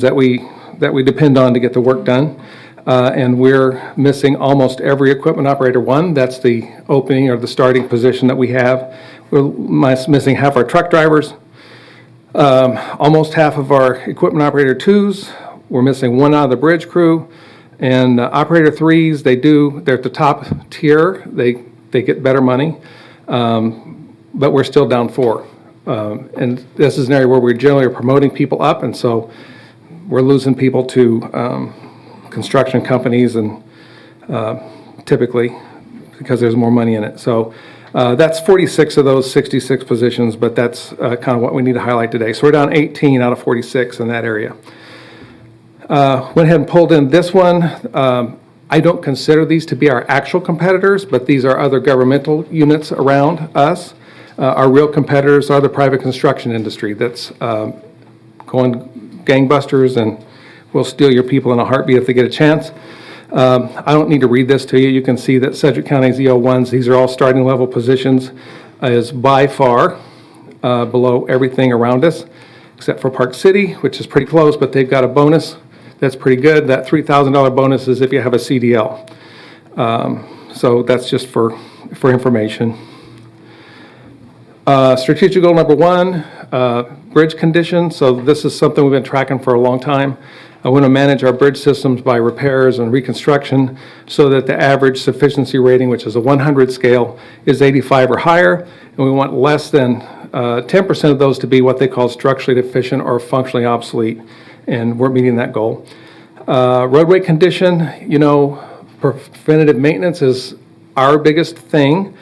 that we depend on to get the work done. And we're missing almost every equipment operator one. That's the opening or the starting position that we have. We're missing half our truck drivers, almost half of our equipment operator twos. We're missing one out of the bridge crew. And operator threes, they're at the top tier. They get better money, but we're still down 4. And this is an area where we generally are promoting people up, and so we're losing people to construction companies, and typically because there's more money in it. So that's 46 of those 66 positions, but that's kind of what we need to highlight today. So we're down 18 out of 46 in that area. Went ahead and pulled in this one. I don't consider these to be our actual competitors, but these are other governmental units around us. Our real competitors are the private construction industry that's going gangbusters and will steal your people in a heartbeat if they get a chance. I don't need to read this to you. You can see that Sedgwick County's EO1s, these are all starting level positions, is by far below everything around us, except for Park City, which is pretty close, but they've got a bonus that's pretty good. That $3,000 bonus is if you have a CDL. So that's just for information. Strategic goal number 1, bridge condition. So this is something we've been tracking for a long time. I want to manage our bridge systems by repairs and reconstruction so that the average sufficiency rating, which is a 100 scale, is 85 or higher. And we want less than 10% of those to be what they call structurally deficient or functionally obsolete. And we're meeting that goal. Roadway condition, preventative maintenance is our biggest thing.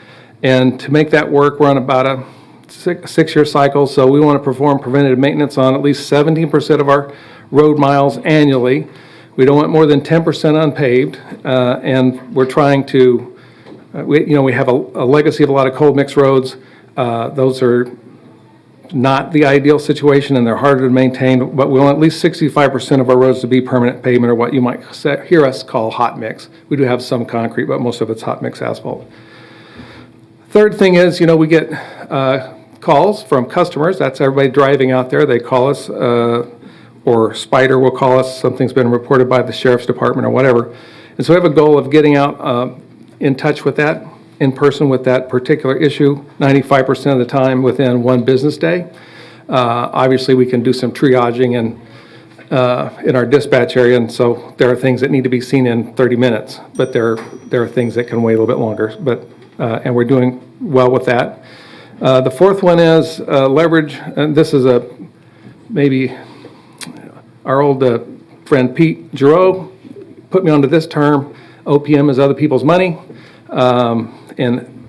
And to make that work, we're on about a 6-year cycle. So we want to perform preventative maintenance on at least 17% of our road miles annually. We don't want more than 10% unpaved, and we're trying to, we have a legacy of a lot of cold mix roads. Those are not the ideal situation, and they're harder to maintain, but we want at least 65% of our roads to be permanent pavement, or what you might hear us call hot mix. We do have some concrete, but most of it's hot mix asphalt. Third thing is, we get calls from customers. That's everybody driving out there. They call us, or Spider will call us. Something's been reported by the sheriff's department or whatever. And so we have a goal of getting out in touch with that, in person with that particular issue, 95% of the time within one business day. Obviously, we can do some triaging in our dispatch area, and so there are things that need to be seen in 30 minutes, but there are things that can wait a little bit longer. But and we're doing well with that. The fourth one is leverage, and this is maybe our old friend Pete Giroux put me onto this term. OPM is other people's money, and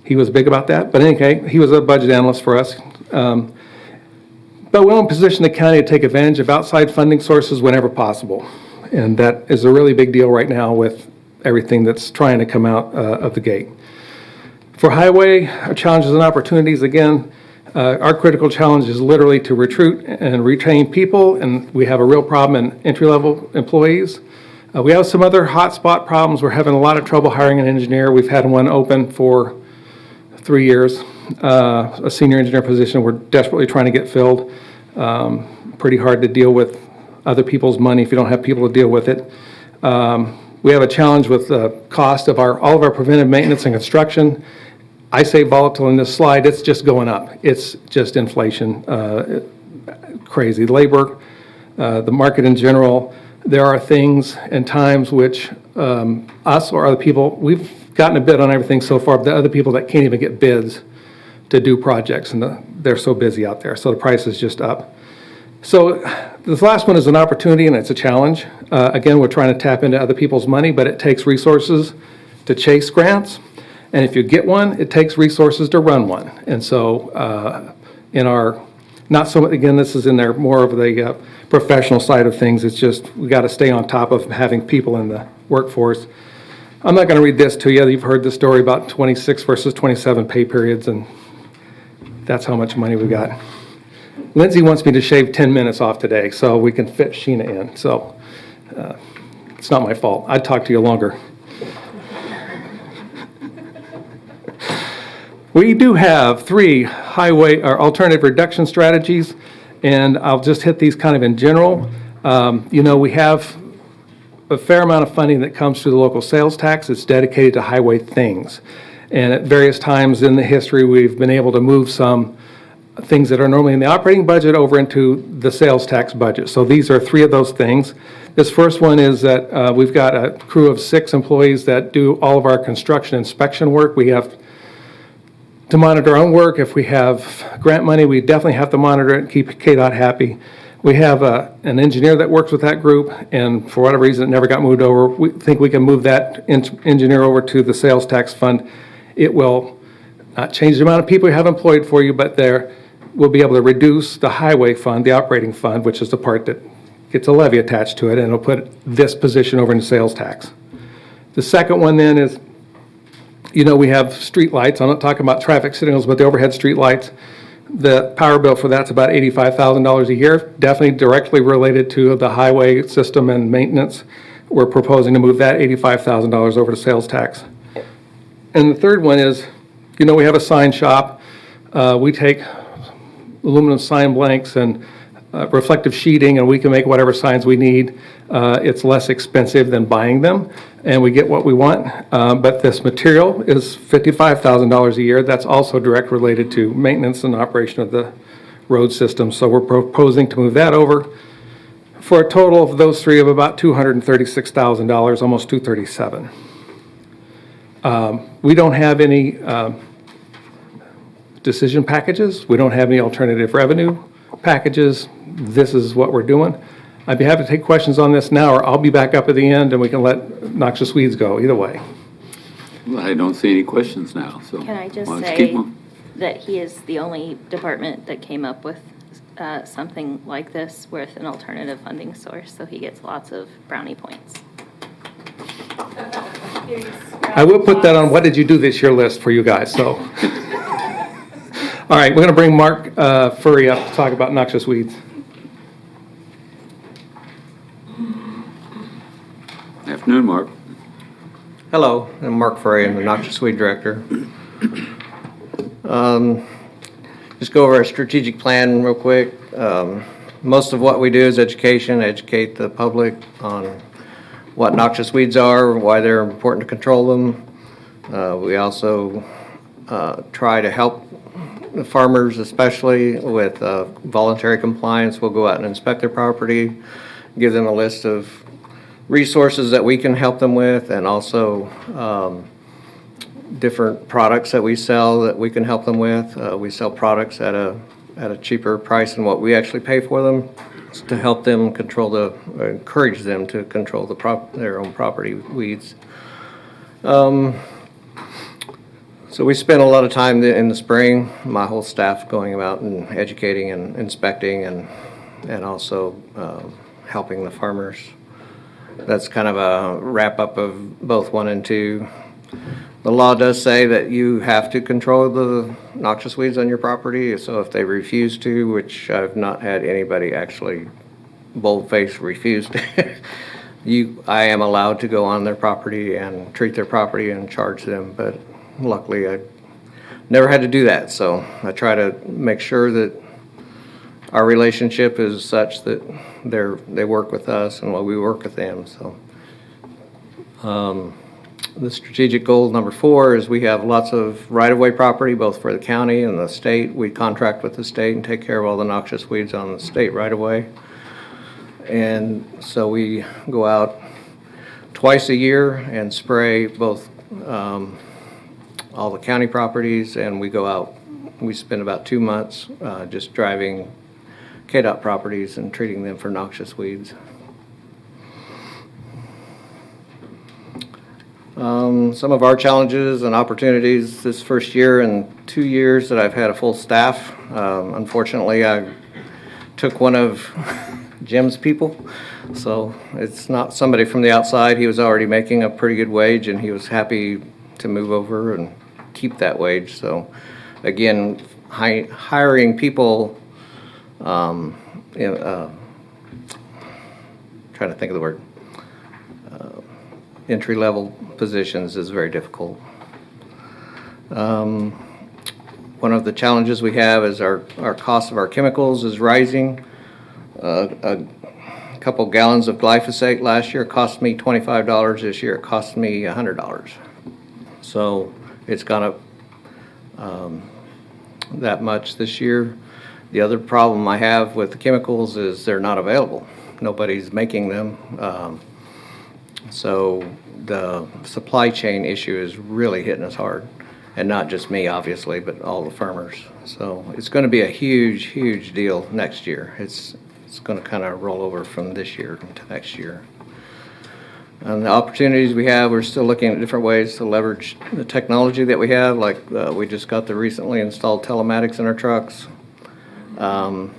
he was big about that. But anyway, he was a budget analyst for us. But we want to position the county to take advantage of outside funding sources whenever possible, and that is a really big deal right now with everything that's trying to come out of the gate. For highway, our challenges and opportunities, again, our critical challenge is literally to recruit and retain people, and we have a real problem in entry-level employees. We have some other hotspot problems. We're having a lot of trouble hiring an engineer. We've had one open for 3 years, a senior engineer position we're desperately trying to get filled. Pretty hard to deal with other people's money if you don't have people to deal with it. We have a challenge with the cost of all of our preventive maintenance and construction. I say volatile in this slide, it's just going up. It's just inflation, crazy. Labor, the market in general, there are things and times which us or other people, we've gotten a bid on everything so far, but the other people that can't even get bids to do projects, and they're so busy out there, so the price is just up. So this last one is an opportunity and it's a challenge. Again, we're trying to tap into other people's money, but it takes resources to chase grants. And if you get one, it takes resources to run one. And so in our, not so, again, this is in there more of the professional side of things. It's just, we got to stay on top of having people in the workforce. I'm not going to read this to you. You've heard the story about 26 versus 27 pay periods, and that's how much money we got. Lindsay wants me to shave 10 minutes off today so we can fit Sheena in. So it's not my fault. I'd talk to you longer. We do have 3 highway or alternative reduction strategies, And I'll just hit these kind of in general. We have a fair amount of funding that comes through the local sales tax. It's dedicated to highway things. And at various times in the history, we've been able to move some things that are normally in the operating budget over into the sales tax budget. So these are 3 of those things. This first one is that we've got a crew of 6 employees that do all of our construction inspection work. We have to monitor our own work. If we have grant money, we definitely have to monitor it and keep KDOT happy. We have an engineer that works with that group, and for whatever reason, it never got moved over. We think we can move that engineer over to the sales tax fund. It will not change the amount of people you have employed for you, but we'll be able to reduce the highway fund, the operating fund, which is the part that gets a levy attached to it, and it'll put this position over into sales tax. The second one then is, we have street lights. I'm not talking about traffic signals, but the overhead street lights. The power bill for that's about $85,000 a year, definitely directly related to the highway system and maintenance. We're proposing to move that $85,000 over to sales tax. And the third one is, we have a sign shop. We take aluminum sign blanks and reflective sheeting, and we can make whatever signs we need. It's less expensive than buying them, and we get what we want. But this material is $55,000 a year. That's also direct related to maintenance and operation of the road system. So we're proposing to move that over for a total of those 3 of about $236,000, almost $237,000. We don't have any decision packages. We don't have any alternative revenue packages. This is what we're doing. I'd be happy to take questions on this now, or I'll be back up at the end and we can let Noxious Weeds go, either way. Well, I don't see any questions now, so. Can I just let's keep say them. that he is the only department that came up with something like this with an alternative funding source, so he gets lots of brownie points. I will put that on what did you do this year list for you guys, so. All right, we're going to bring Mark Furry up to talk about Noxious Weeds. Afternoon, Mark. Hello, I'm Mark Furry. I'm the Noxious Weed Director. Just go over our strategic plan real quick. Most of what we do is education, educate the public on what noxious weeds are, why they're important to control them. We also try to help the farmers, especially with voluntary compliance. We'll go out and inspect their property, give them a list of resources that we can help them with, and also different products that we sell that we can help them with. We sell products at a cheaper price than what we actually pay for them, to help them control encourage them to control their own property weeds. So we spend a lot of time in the spring, my whole staff going about and educating and inspecting and also helping the farmers. That's kind of a wrap up of both 1 and 2. The law does say that you have to control the noxious weeds on your property, so if they refuse to, which I've not had anybody actually bold-faced refuse to, I am allowed to go on their property and treat their property and charge them, but luckily I never had to do that, so I try to make sure that our relationship is such that they work with us and we work with them. So the strategic goal number 4 is we have lots of right-of-way property, both for the county and the state. We contract with the state and take care of all the noxious weeds on the state right-of-way. And so we go out twice a year and spray both all the county properties, and we go out, we spend about 2 months just driving KDOT properties and treating them for noxious weeds. Some of our challenges and opportunities this first year and 2 years that I've had a full staff. Unfortunately, I took one of Jim's people, so it's not somebody from the outside. He was already making a pretty good wage, and he was happy to move over and keep that wage. So again, hiring people, trying to think of the word, entry-level positions is very difficult. One of the challenges we have is our cost of our chemicals is rising. A couple gallons of glyphosate last year cost me $25. This year it cost me $100. So it's gone up that much this year. The other problem I have with the chemicals is they're not available. Nobody's making them. So the supply chain issue is really hitting us hard. And not just me, obviously, but all the farmers. So it's going to be a huge, huge deal next year. It's going to kind of roll over from this year to next year. And the opportunities we have, we're still looking at different ways to leverage the technology that we have. Like we just got the recently installed telematics in our trucks. And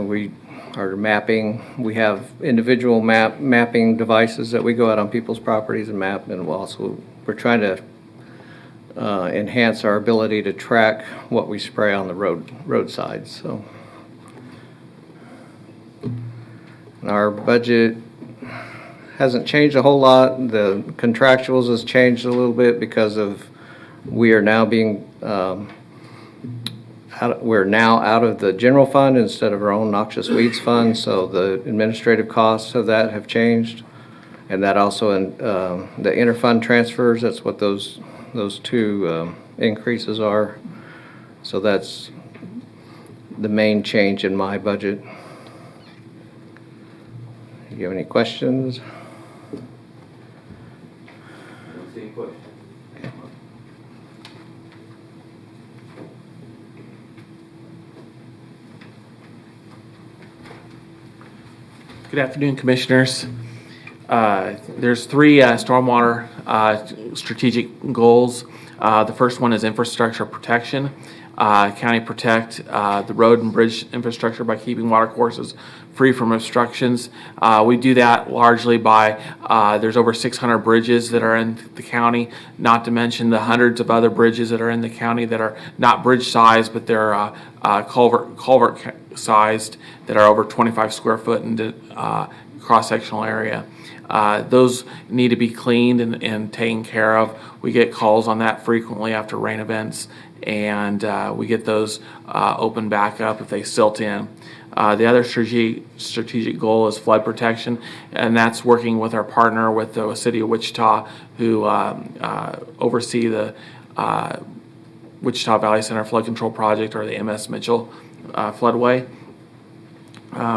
we are mapping. We have individual mapping devices that we go out on people's properties and map. And we're trying to enhance our ability to track what we spray on the roadsides. So our budget hasn't changed a whole lot. The contractuals has changed a little bit because of we are now being we're now out of the general fund instead of our own Noxious Weeds fund. So the administrative costs of that have changed, and that also in the interfund transfers. That's what those two increases are. So that's the main change in my budget. Do you have any questions? Good afternoon, Commissioners. There's three stormwater strategic goals. The first one is infrastructure protection. County protect the road and bridge infrastructure by keeping water courses free from obstructions. We do that largely by, there's over 600 bridges that are in the county, not to mention the hundreds of other bridges that are in the county that are not bridge sized, but they're culvert sized, that are over 25 square foot in cross-sectional area. Those need to be cleaned and taken care of. We get calls on that frequently after rain events, and we get those opened back up if they silt in. The other strategic goal is flood protection, and that's working with our partner with the City of Wichita, who oversee the Wichita Valley Center Flood Control Project, or the MS Mitchell floodway.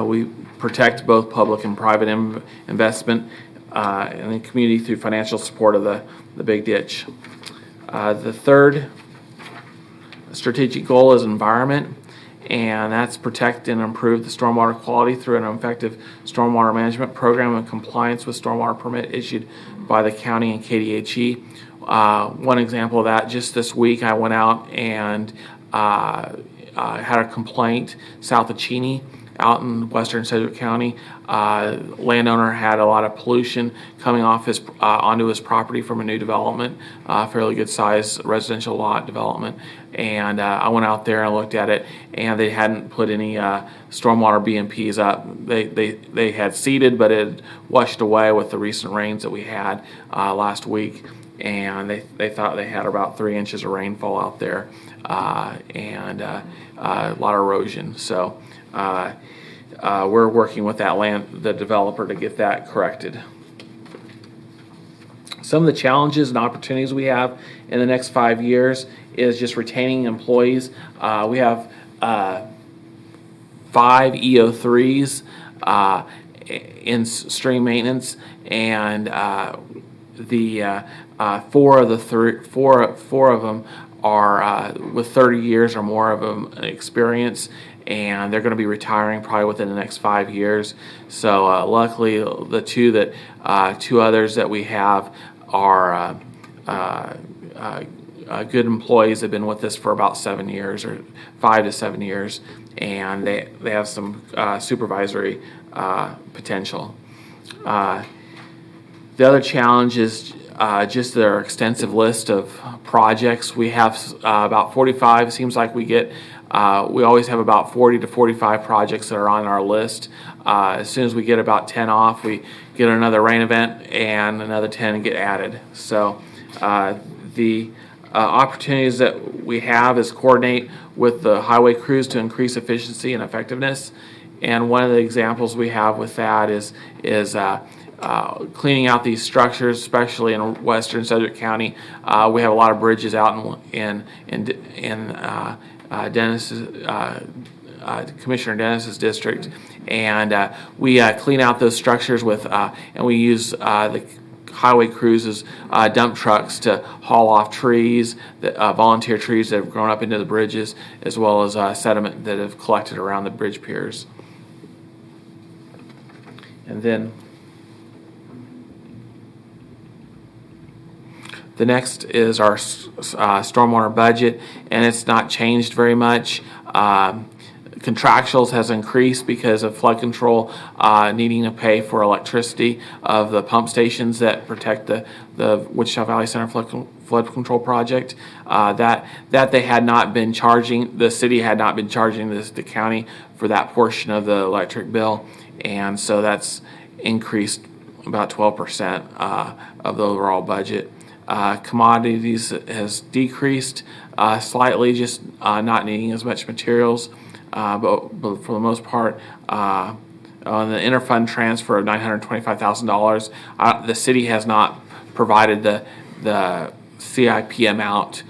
We protect both public and private investment in the community through financial support of the big ditch. The third strategic goal is environment, and that's protect and improve the stormwater quality through an effective stormwater management program and compliance with stormwater permit issued by the county and KDHE. One example of that, just this week I went out and had a complaint south of Cheney out in western Sedgwick County. Landowner had a lot of pollution coming off his onto his property from a new development, fairly good sized residential lot development. And I went out there and looked at it, and they hadn't put any stormwater BMPs up. They had seeded, but it had washed away with the recent rains that we had last week. And they thought they had about 3 inches of rainfall out there, and a lot of erosion. So we're working with the developer to get that corrected. Some of the challenges and opportunities we have in the next 5 years is just retaining employees. We have 5 EO3s in stream maintenance, and the four of them are with 30 years or more of experience, and they're going to be retiring probably within the next 5 years. So luckily, the two others that we have are good employees. They've been with us for about 7 years, or 5 to 7 years, and they have some supervisory potential. The other challenge is just their extensive list of projects. We have about 45. It seems like we always have about 40 to 45 projects that are on our list. As soon as we get about 10 off, we get another rain event, and another 10 get added. So the opportunities that we have is coordinate with the highway crews to increase efficiency and effectiveness. And one of the examples we have with that is cleaning out these structures, especially in western Sedgwick County. We have a lot of bridges out in Commissioner Dennis's district, and we clean out those structures with, and we use the highway crews as dump trucks to haul off trees, volunteer trees that have grown up into the bridges, as well as sediment that have collected around the bridge piers. And then the next is our stormwater budget, and it's not changed very much. Contractuals has increased because of flood control needing to pay for electricity of the pump stations that protect the Wichita Valley Center flood control project. That they had not been charging, the city had not been charging the county for that portion of the electric bill, and so that's increased about 12% of the overall budget. Commodities has decreased slightly, just not needing as much materials. But for the most part, on the interfund transfer of $925,000, the city has not provided the CIP amount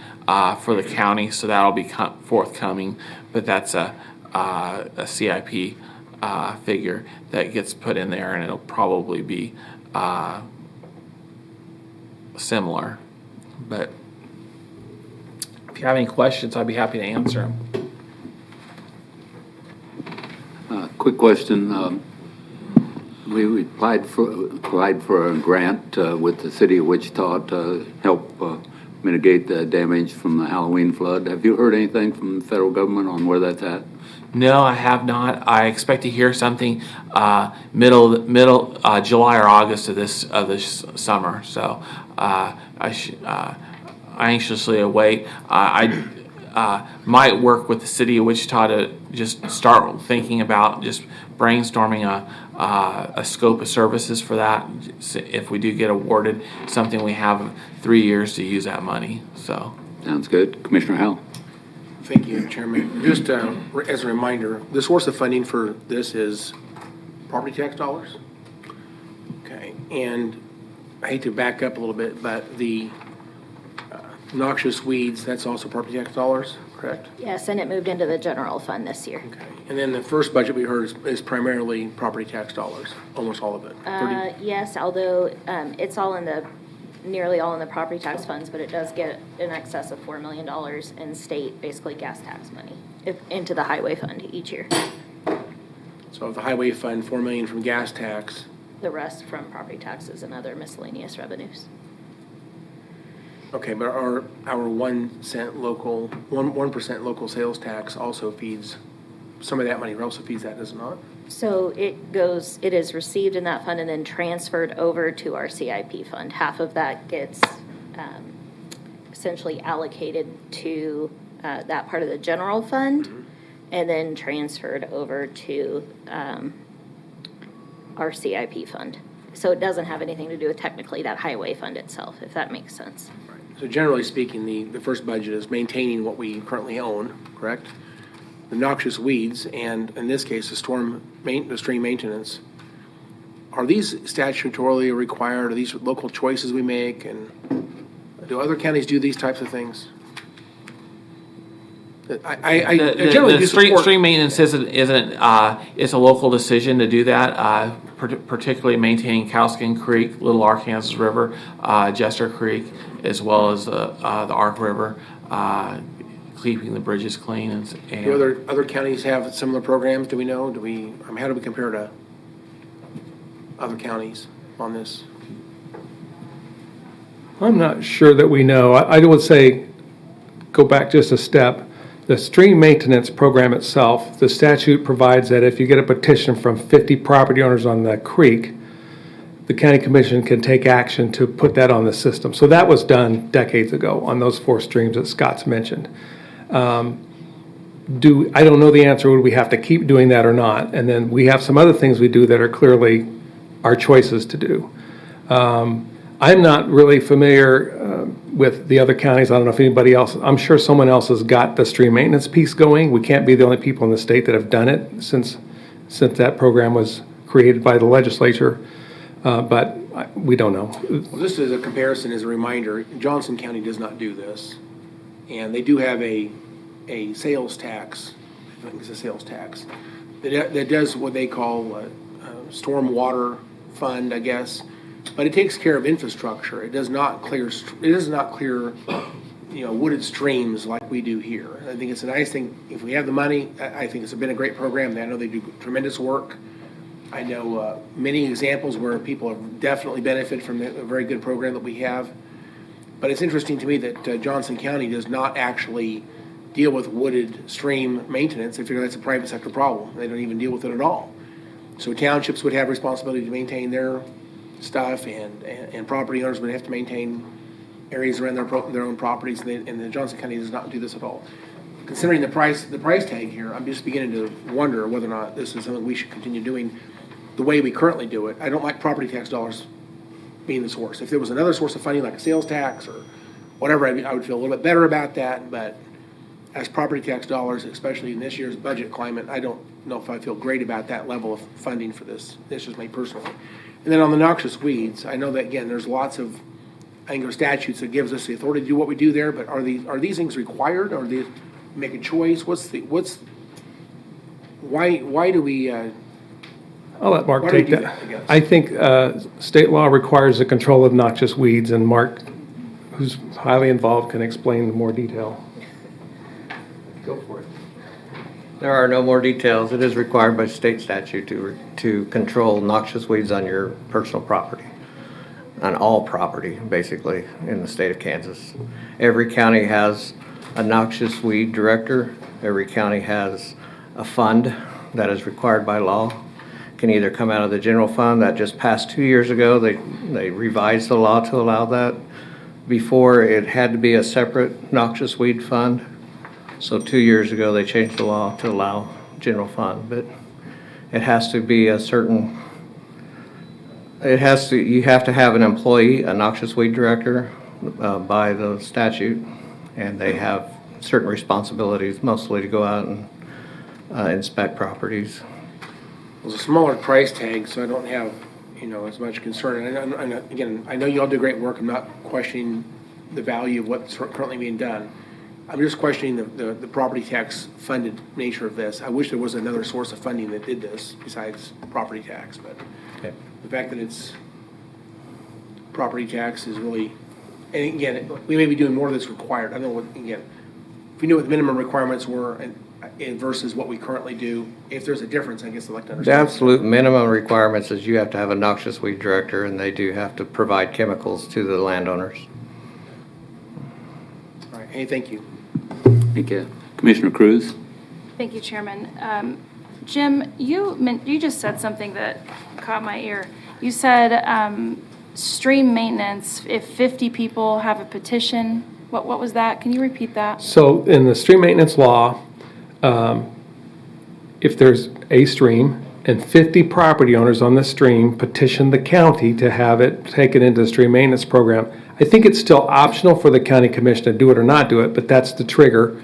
for the county, so that'll be forthcoming. But that's a CIP figure that gets put in there, and it'll probably be similar. But if you have any questions, I'd be happy to answer them. Quick question. We applied for a grant with the city of Wichita to help mitigate the damage from the Halloween flood. Have you heard anything from the federal government on where that's at? No, I have not. I expect to hear something middle July or August of this summer. So I anxiously await. I might work with the city of Wichita to just start thinking about just brainstorming a scope of services for that. If we do get awarded something, we have 3 years to use that money. So Sounds good. Commissioner Howell? Thank you, Chairman. Just as a reminder, the source of funding for this is property tax dollars. Okay, and I hate to back up a little bit, but the Noxious Weeds, that's also property tax dollars, correct? Yes, and it moved into the general fund this year. Okay, and then the first budget we heard is primarily property tax dollars, almost all of it. 30 Yes, although it's nearly all in the property tax funds, but it does get in excess of $4 million in state, basically gas tax money, into the highway fund each year. So if the highway fund, 4 million from gas tax, The rest from property taxes and other miscellaneous revenues. okay, but our 1% local sales tax also feeds, some of that money also feeds that, does it not? So it is received in that fund and then transferred over to our CIP fund. Half of that gets essentially allocated to that part of the general fund, and then transferred over to our CIP fund. So it doesn't have anything to do with technically that highway fund itself, if that makes sense. So generally speaking, the first budget is maintaining what we currently own, correct? The Noxious Weeds, and in this case, the stream maintenance. Are these statutorily required? Are these local choices we make? And do other counties do these types of things? I generally do support. Stream maintenance isn't it's a local decision to do that, particularly maintaining Cowskin Creek, Little Arkansas River, Jester Creek, as well as the Ark River, keeping the bridges clean. And Do other counties have similar programs? Do we know? How do we compare to other counties on this? I'm not sure that we know. I would say, go back just a step. The stream maintenance program itself, the statute provides that if you get a petition from 50 property owners on the creek, the county commission can take action to put that on the system. So that was done decades ago on those 4 streams that Scott's mentioned. I don't know the answer. Would we have to keep doing that or not? And then we have some other things we do that are clearly our choices to do. I'm not really familiar with the other counties. I don't know if anybody else, I'm sure someone else has got the stream maintenance piece going. We can't be the only people in the state that have done it since that program was created by the legislature, but we don't know. Well, just as a comparison, as a reminder, Johnson County does not do this. And they do have a sales tax, I think it's a sales tax, that does what they call a stormwater fund, I guess. But it takes care of infrastructure. It does not clear, wooded streams like we do here. I think it's a nice thing. If we have the money, I think it's been a great program. I know they do tremendous work. I know many examples where people have definitely benefited from a very good program that we have. But it's interesting to me that Johnson County does not actually deal with wooded stream maintenance. They figure that's a private sector problem. They don't even deal with it at all. So townships would have responsibility to maintain their stuff, and property owners would have to maintain areas around their own properties, and the Johnson County does not do this at all. Considering the price tag here, I'm just beginning to wonder whether or not this is something we should continue doing the way we currently do it. I don't like property tax dollars being the source. If there was another source of funding like a sales tax or whatever, I would feel a little bit better about that, but as property tax dollars, especially in this year's budget climate, I don't know if I feel great about that level of funding for this. This is me personally. And then on the noxious weeds, I know that, again, there's lots of, I think, statutes that gives us the authority to do what we do there, but are these things required, or do they make a choice? Why do we, I'll let Mark why do we take do that. I guess? I think state law requires the control of noxious weeds, and Mark, who's highly involved, can explain in more detail. Go for it. There are no more details. It is required by state statute to control noxious weeds on your personal property, on all property, basically, in the state of Kansas. Every county has a noxious weed director. Every county has a fund that is required by law. Can either come out of the general fund that just passed 2 years ago. They revised the law to allow that. Before, it had to be a separate noxious weed fund. So 2 years ago, they changed the law to allow general fund, but it has to be a certain, you have to have an employee, a noxious weed director, by the statute, and they have certain responsibilities, mostly to go out and inspect properties. There's a smaller price tag, so I don't have, as much concern. And again, I know you all do great work. I'm not questioning the value of what's currently being done. I'm just questioning the property tax funded nature of this. I wish there was another source of funding that did this besides property tax, but Okay. the fact that it's property tax is really, and again, we may be doing more that's required. I don't know what, again, if we knew what the minimum requirements were and versus what we currently do, if there's a difference, I guess I'd like to The understand. absolute minimum requirements is you have to have a noxious weed director, and they do have to provide chemicals to the landowners. All right, hey, thank you. Thank you. Commissioner Cruz? Thank you, Chairman. Jim, you just said something that caught my ear. You said stream maintenance, if 50 people have a petition, what was that? Can you repeat that? So in the stream maintenance law, if there's a stream and 50 property owners on the stream petition the county to have it taken into the stream maintenance program, I think it's still optional for the county commission to do it or not do it, but that's the trigger.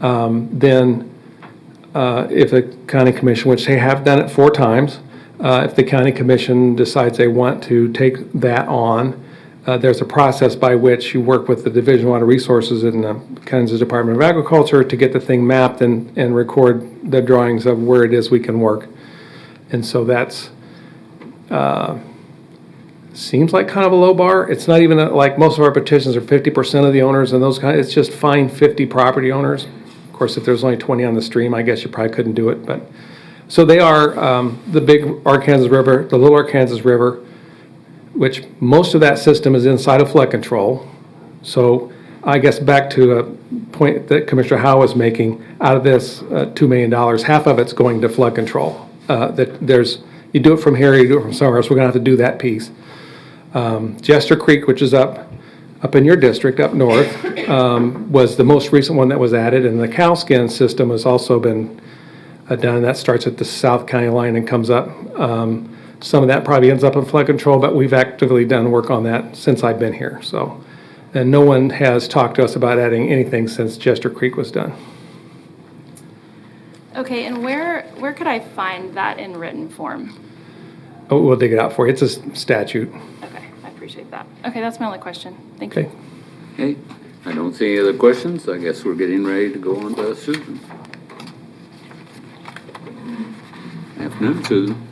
Then if the county commission, which they have done it 4 times, if the county commission decides they want to take that on, there's a process by which you work with the Division of Water Resources in the Kansas Department of Agriculture to get the thing mapped and record the drawings of where it is we can work. And so that's, seems like kind of a low bar. It's not even like most of our petitions are 50% of the owners and those kind. It's just find 50 property owners. Of course, if there's only 20 on the stream, I guess you probably couldn't do it. But so they are the big Arkansas River, the little Arkansas River, which most of that system is inside of flood control. So I guess back to a point that Commissioner Howe was making, out of this $2 million, half of it's going to flood control. You do it from here, you do it from somewhere else. We're going to have to do that piece. Jester Creek, which is up in your district, up north, was the most recent one that was added, and the cow skin system has also been done. That starts at the South County line and comes up. Some of that probably ends up in flood control, but we've actively done work on that since I've been here, so. And no one has talked to us about adding anything since Jester Creek was done. Okay, and where could I find that in written form? Oh, we'll dig it out for you. It's a statute. Okay, I appreciate that. Okay, that's my only question. Thank you. Okay. Okay, I don't see any other questions. I guess we're getting ready to go on to Susan. Afternoon, Susan.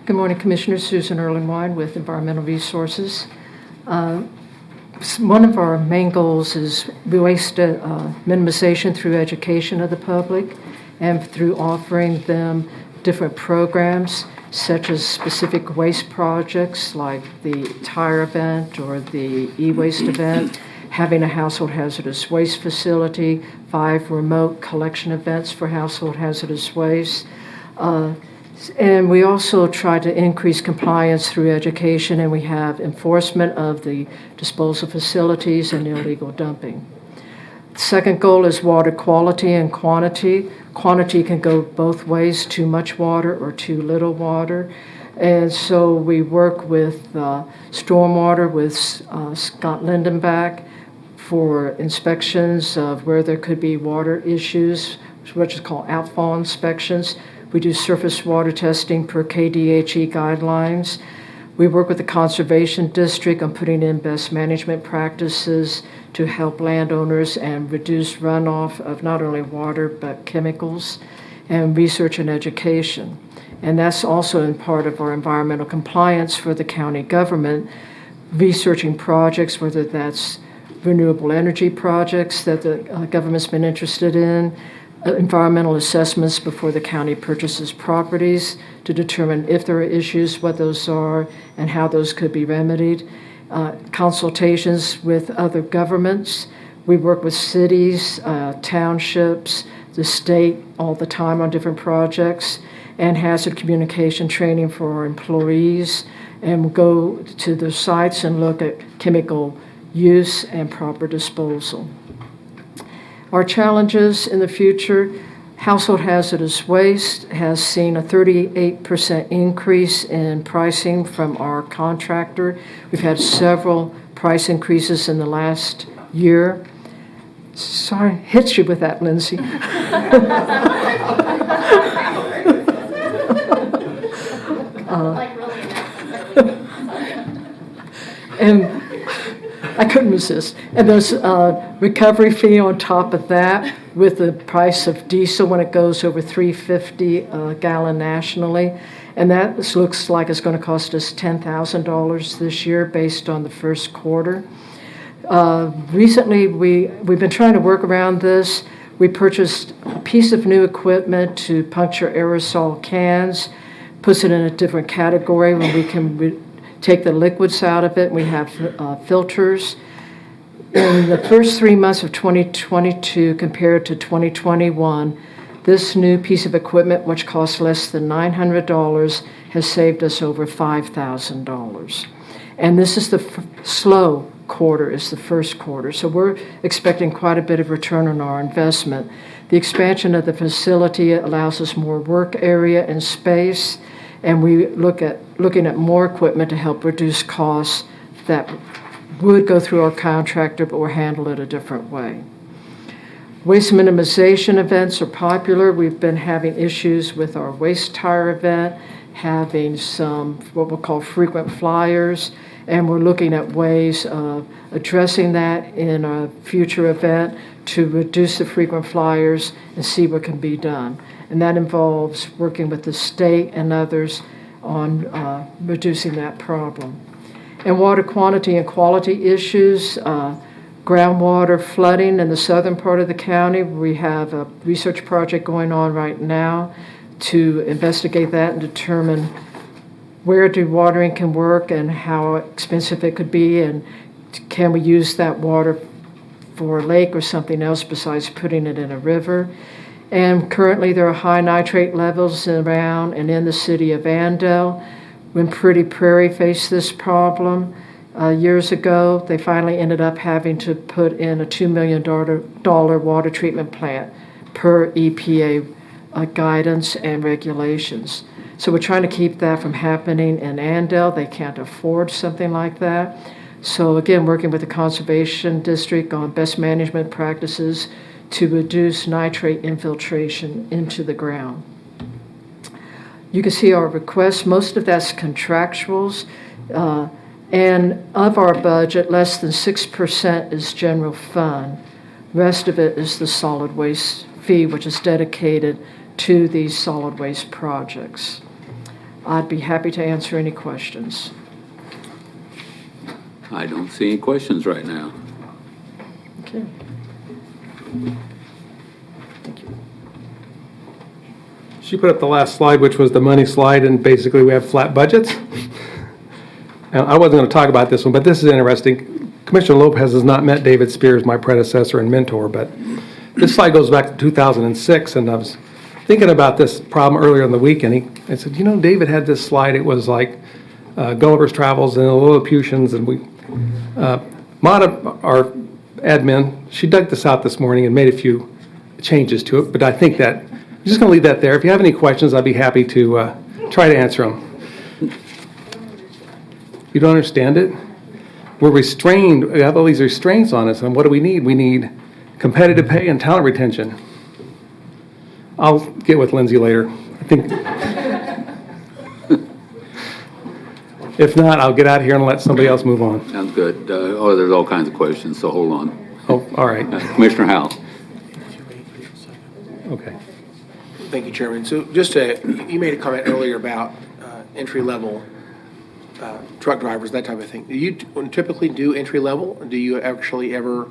Good morning, Commissioner. Susan Erlenwine with Environmental Resources. One of our main goals is waste minimization through education of the public and through offering them different programs such as specific waste projects like the tire event or the e-waste event, having a household hazardous waste facility, 5 remote collection events for household hazardous waste. And we also try to increase compliance through education, and we have enforcement of the disposal facilities and illegal dumping. The second goal is water quality and quantity. Quantity can go both ways, too much water or too little water. And so we work with Stormwater, with Scott Lindenbach for inspections of where there could be water issues, which is called Outfall Inspections. We do surface water testing per KDHE guidelines. We work with the Conservation District on putting in best management practices to help landowners and reduce runoff of not only water but chemicals, and research and education. And that's also in part of our environmental compliance for the county government, researching projects, whether that's renewable energy projects that the government's been interested in, environmental assessments before the county purchases properties to determine if there are issues, what those are, and how those could be remedied. Consultations with other governments. We work with cities, townships, the state all the time on different projects, and hazard communication training for our employees, and go to the sites and look at chemical use and proper disposal. Our challenges in the future: household hazardous waste has seen a 38% increase in pricing from our contractor. We've had several price increases in the last year. Sorry, hit you with that, Lindsay. And I couldn't resist. And there's a recovery fee on top of that with the price of diesel when it goes over $3.50 a gallon nationally. And that looks like it's going to cost us $10,000 this year based on the first quarter. Recently, we've been trying to work around this. We purchased a piece of new equipment to puncture aerosol cans, puts it in a different category when we can take the liquids out of it. We have filters. In the first 3 months of 2022 compared to 2021, this new piece of equipment, which costs less than $900, has saved us over $5,000. And this is the slow quarter, is the first quarter. So we're expecting quite a bit of return on our investment. The expansion of the facility allows us more work area and space, and we looking at more equipment to help reduce costs that would go through our contractor, but we'll handle it a different way. Waste minimization events are popular. We've been having issues with our waste tire event, having some what we'll call frequent flyers, and we're looking at ways of addressing that in a future event to reduce the frequent flyers and see what can be done. And that involves working with the state and others on reducing that problem. And water quantity and quality issues, groundwater flooding in the southern part of the county. We have a research project going on right now to investigate that and determine where dewatering can work and how expensive it could be, and can we use that water for a lake or something else besides putting it in a river. And currently there are high nitrate levels around and in the city of Andale. When Pretty Prairie faced this problem years ago, they finally ended up having to put in a $2 million water treatment plant per EPA guidance and regulations. So we're trying to keep that from happening in Andale. They can't afford something like that. So again, working with the Conservation District on best management practices to reduce nitrate infiltration into the ground. You can see our request, most of that's contractuals, and of our budget, less than 6% is general fund. Rest of it is the solid waste fee, which is dedicated to these solid waste projects. I'd be happy to answer any questions. I don't see any questions right now. Okay. Thank you. She put up the last slide, which was the money slide, and basically we have flat budgets. And I wasn't going to talk about this one, but this is interesting. Commissioner Lopez has not met David Spears, my predecessor and mentor, but this slide goes back to 2006, and I was thinking about this problem earlier in the week, and I said, you know, David had this slide. It was like Gulliver's Travels and the Lilliputians, and Mata, our admin, she dug this out this morning and made a few changes to it, but I think that I'm just going to leave that there. If you have any questions, I'd be happy to try to answer them. You don't understand it? We're restrained. We have all these restraints on us, and what do we need? We need competitive pay and talent retention. I'll get with Lindsay later. I think. If not, I'll get out of here and let somebody else move on. Sounds good. There's all kinds of questions, so hold on. Oh, all right. Commissioner Howell. Okay. Thank you, Chairman. So just you made a comment earlier about entry-level truck drivers, that type of thing. Do you typically do entry-level? Do you actually ever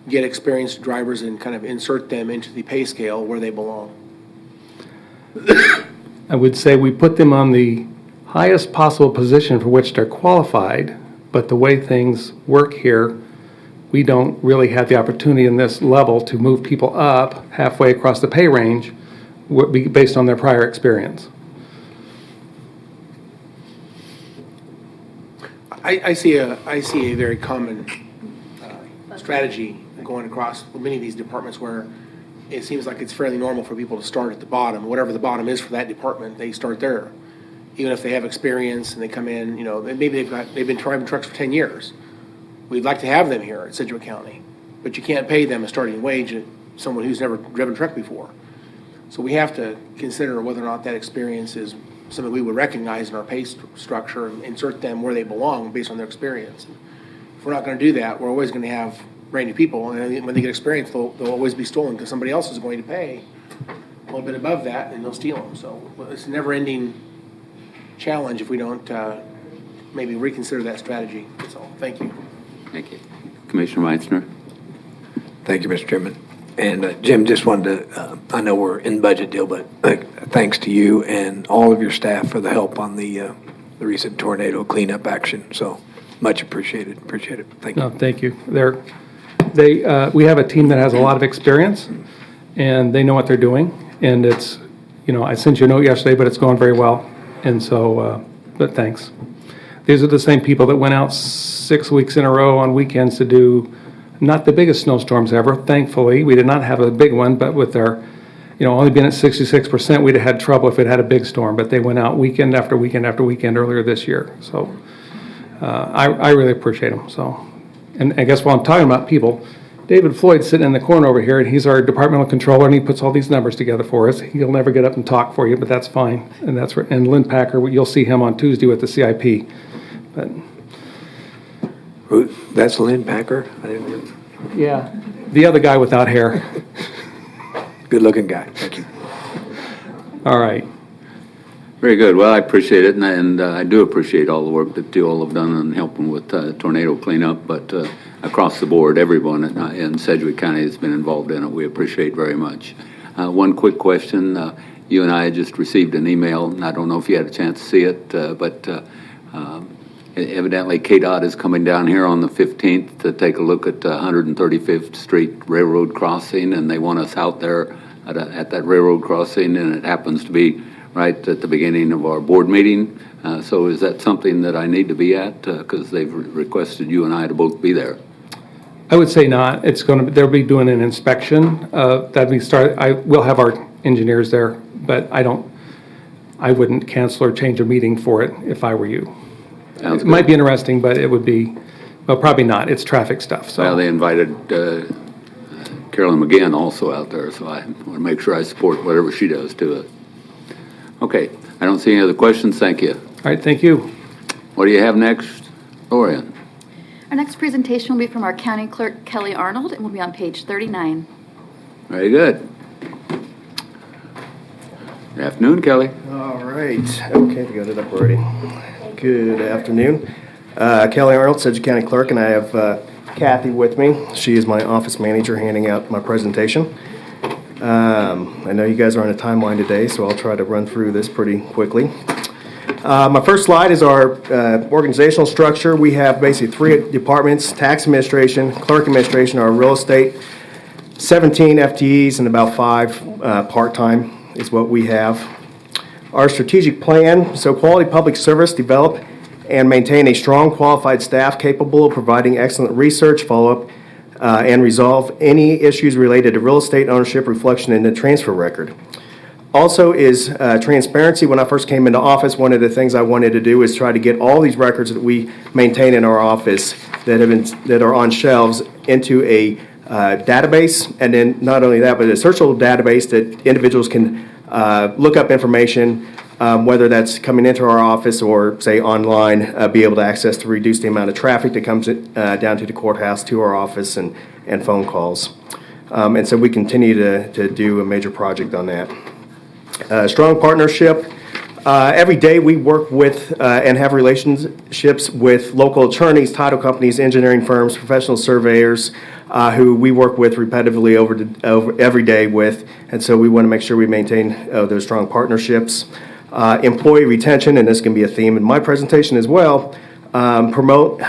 get experienced drivers and kind of insert them into the pay scale where they belong? I would say we put them on the highest possible position for which they're qualified, but the way things work here, we don't really have the opportunity in this level to move people up halfway across the pay range based on their prior experience. I see a very common strategy going across many of these departments where it seems like it's fairly normal for people to start at the bottom. Whatever the bottom is for that department, they start there. Even if they have experience and they come in, you know, maybe they've been driving trucks for 10 years. We'd like to have them here at Sedgwick County, but you can't pay them a starting wage at someone who's never driven a truck before. So we have to consider whether or not that experience is something we would recognize in our pay structure and insert them where they belong based on their experience. If we're not going to do that, we're always going to have brand new people, and when they get experience, they'll always be stolen because somebody else is going to pay a little bit above that, and they'll steal them. So it's a never-ending challenge if we don't maybe reconsider that strategy. So thank you. Thank you. Commissioner Meitzner. Thank you, Mr. Chairman. And Jim, just wanted to, I know we're in budget deal, but thanks to you and all of your staff for the help on the recent tornado cleanup action. So much appreciated. Appreciate it. Thank you. No, thank you. We have a team that has a lot of experience, and they know what they're doing. And it's, you know, I sent you a note yesterday, but it's going very well. And so, but thanks. These are the same people that went out 6 weeks in a row on weekends to do not the biggest snowstorms ever. Thankfully, we did not have a big one, but with our, you know, only being at 66%, we'd have had trouble if it had a big storm. But they went out weekend after weekend after weekend earlier this year. So I really appreciate them. So, and I guess while I'm talking about people, David Floyd's sitting in the corner over here, and he's our departmental controller, and he puts all these numbers together for us. He'll never get up and talk for you, but that's fine. And Lynn Packer, you'll see him on Tuesday with the CIP. But That's Lynn Packer? I didn't. yeah, the other guy without hair. Good-looking guy. Thank you. All right. Very good. Well, I appreciate it, and I do appreciate all the work that you all have done in helping with tornado cleanup, but across the board, everyone in Sedgwick County has been involved in it. We appreciate very much. One quick question. You and I just received an email, and I don't know if you had a chance to see it, but evidently KDOT is coming down here on the 15th to take a look at 135th Street Railroad Crossing, and they want us out there at that railroad crossing, and it happens to be right at the beginning of our board meeting. So is that something that I need to be at? Because they've requested you and I to both be there. I would say not. It's going to, they'll be doing an inspection. We'll have our engineers there, but I wouldn't cancel or change a meeting for it if I were you. Sounds It might good. be interesting, but it would be, well, probably not. It's traffic stuff, Well, so. they invited Carolyn McGinn also out there, so I want to make sure I support whatever she does to it. Okay, I don't see any other questions. Thank you. All right, thank you. What do you have next, Lorian? Our next presentation will be from our County Clerk, Kelly Arnold, and will be on page 39. Very good. Good afternoon, Kelly. All right. Okay, we got it up already. Good afternoon. Kelly Arnold, Sedgwick County Clerk, and I have Kathy with me. She is my office manager handing out my presentation. I know you guys are on a timeline today, so I'll try to run through this pretty quickly. My first slide is our organizational structure. We have basically 3 departments: tax administration, clerk administration, our real estate, 17 FTEs, and about 5 part-time is what we have. Our strategic plan, so quality public service, develop and maintain a strong qualified staff capable of providing excellent research, follow-up, and resolve any issues related to real estate ownership, reflection in the transfer record. Also is transparency. When I first came into office, one of the things I wanted to do is try to get all these records that we maintain in our office that are on shelves into a database, and then not only that, but a searchable database that individuals can look up information, whether that's coming into our office or, say, online, be able to access to reduce the amount of traffic that comes down to the courthouse, to our office, and phone calls. And so we continue to do a major project on that. Strong partnership. Every day we work with and have relationships with local attorneys, title companies, engineering firms, professional surveyors, who we work with repetitively over every day with, and so we want to make sure we maintain those strong partnerships. Employee retention, and this can be a theme in my presentation as well. Promote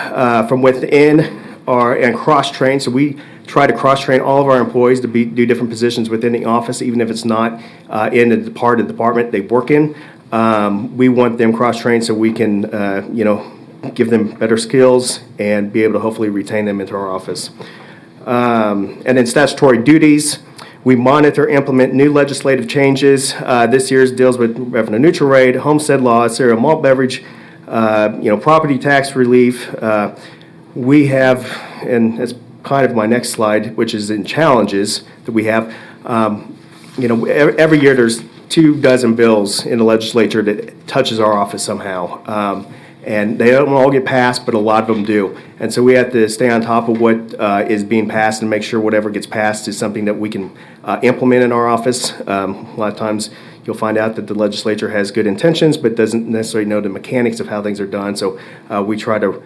from within and cross-train, so we try to cross-train all of our employees to do different positions within the office, even if it's not in the part of the department they work in. We want them cross-trained so we can, give them better skills and be able to hopefully retain them into our office. And then statutory duties. We monitor, implement new legislative changes. This year's deals with revenue neutral rate, homestead law, cereal malt beverage, property tax relief. We have, and that's kind of my next slide, which is in challenges that we have. Every year there's 24 bills in the legislature that touches our office somehow. And they don't all get passed, but a lot of them do. And so we have to stay on top of what is being passed and make sure whatever gets passed is something that we can implement in our office. A lot of times you'll find out that the legislature has good intentions, but doesn't necessarily know the mechanics of how things are done. So we try to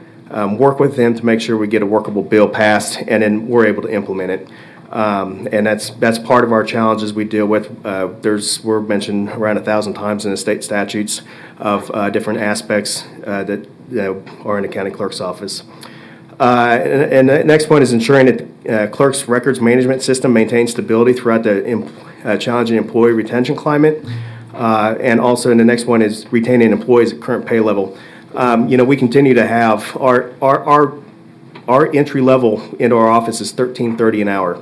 work with them to make sure we get a workable bill passed, and then we're able to implement it. And that's part of our challenges we deal with. We're mentioned around 1,000 times in the state statutes of different aspects that are in the county clerk's office. And the next one is ensuring that clerk's records management system maintains stability throughout the challenging employee retention climate. And also, the next one is retaining employees at current pay level. We continue to have our entry level into our office is $13.30 an hour.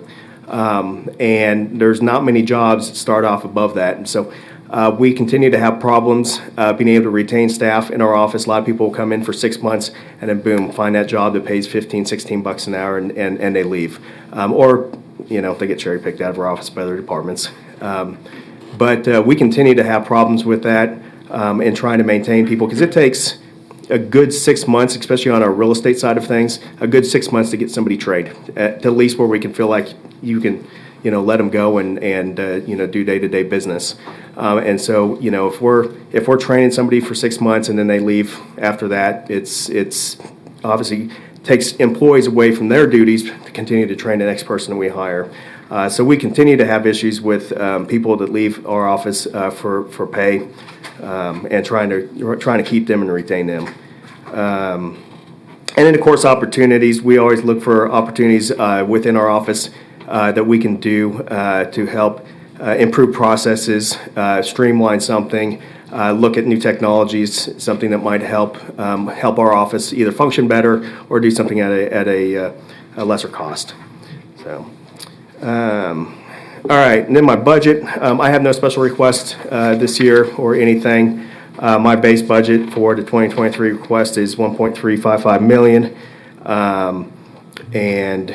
And there's not many jobs that start off above that. And so we continue to have problems being able to retain staff in our office. A lot of people will come in for 6 months and then boom, find that job that pays $15, $16 an hour and they leave. Or they get cherry picked out of our office by other departments. But we continue to have problems with that and trying to maintain people, because it takes a good 6 months, especially on our real estate side of things, a good 6 months to get somebody trained, at least where we can feel like you can, let them go and do day-to-day business. And so, if we're training somebody for 6 months and then they leave after that, it's obviously takes employees away from their duties to continue to train the next person that we hire. So we continue to have issues with people that leave our office for pay, and trying to keep them and retain them. And then, of course, opportunities. We always look for opportunities within our office that we can do to help improve processes, streamline something, look at new technologies, something that might help our office either function better or do something at a lesser cost. So, all right, and then my budget, I have no special request this year or anything. My base budget for the 2023 request is $1.355 million, and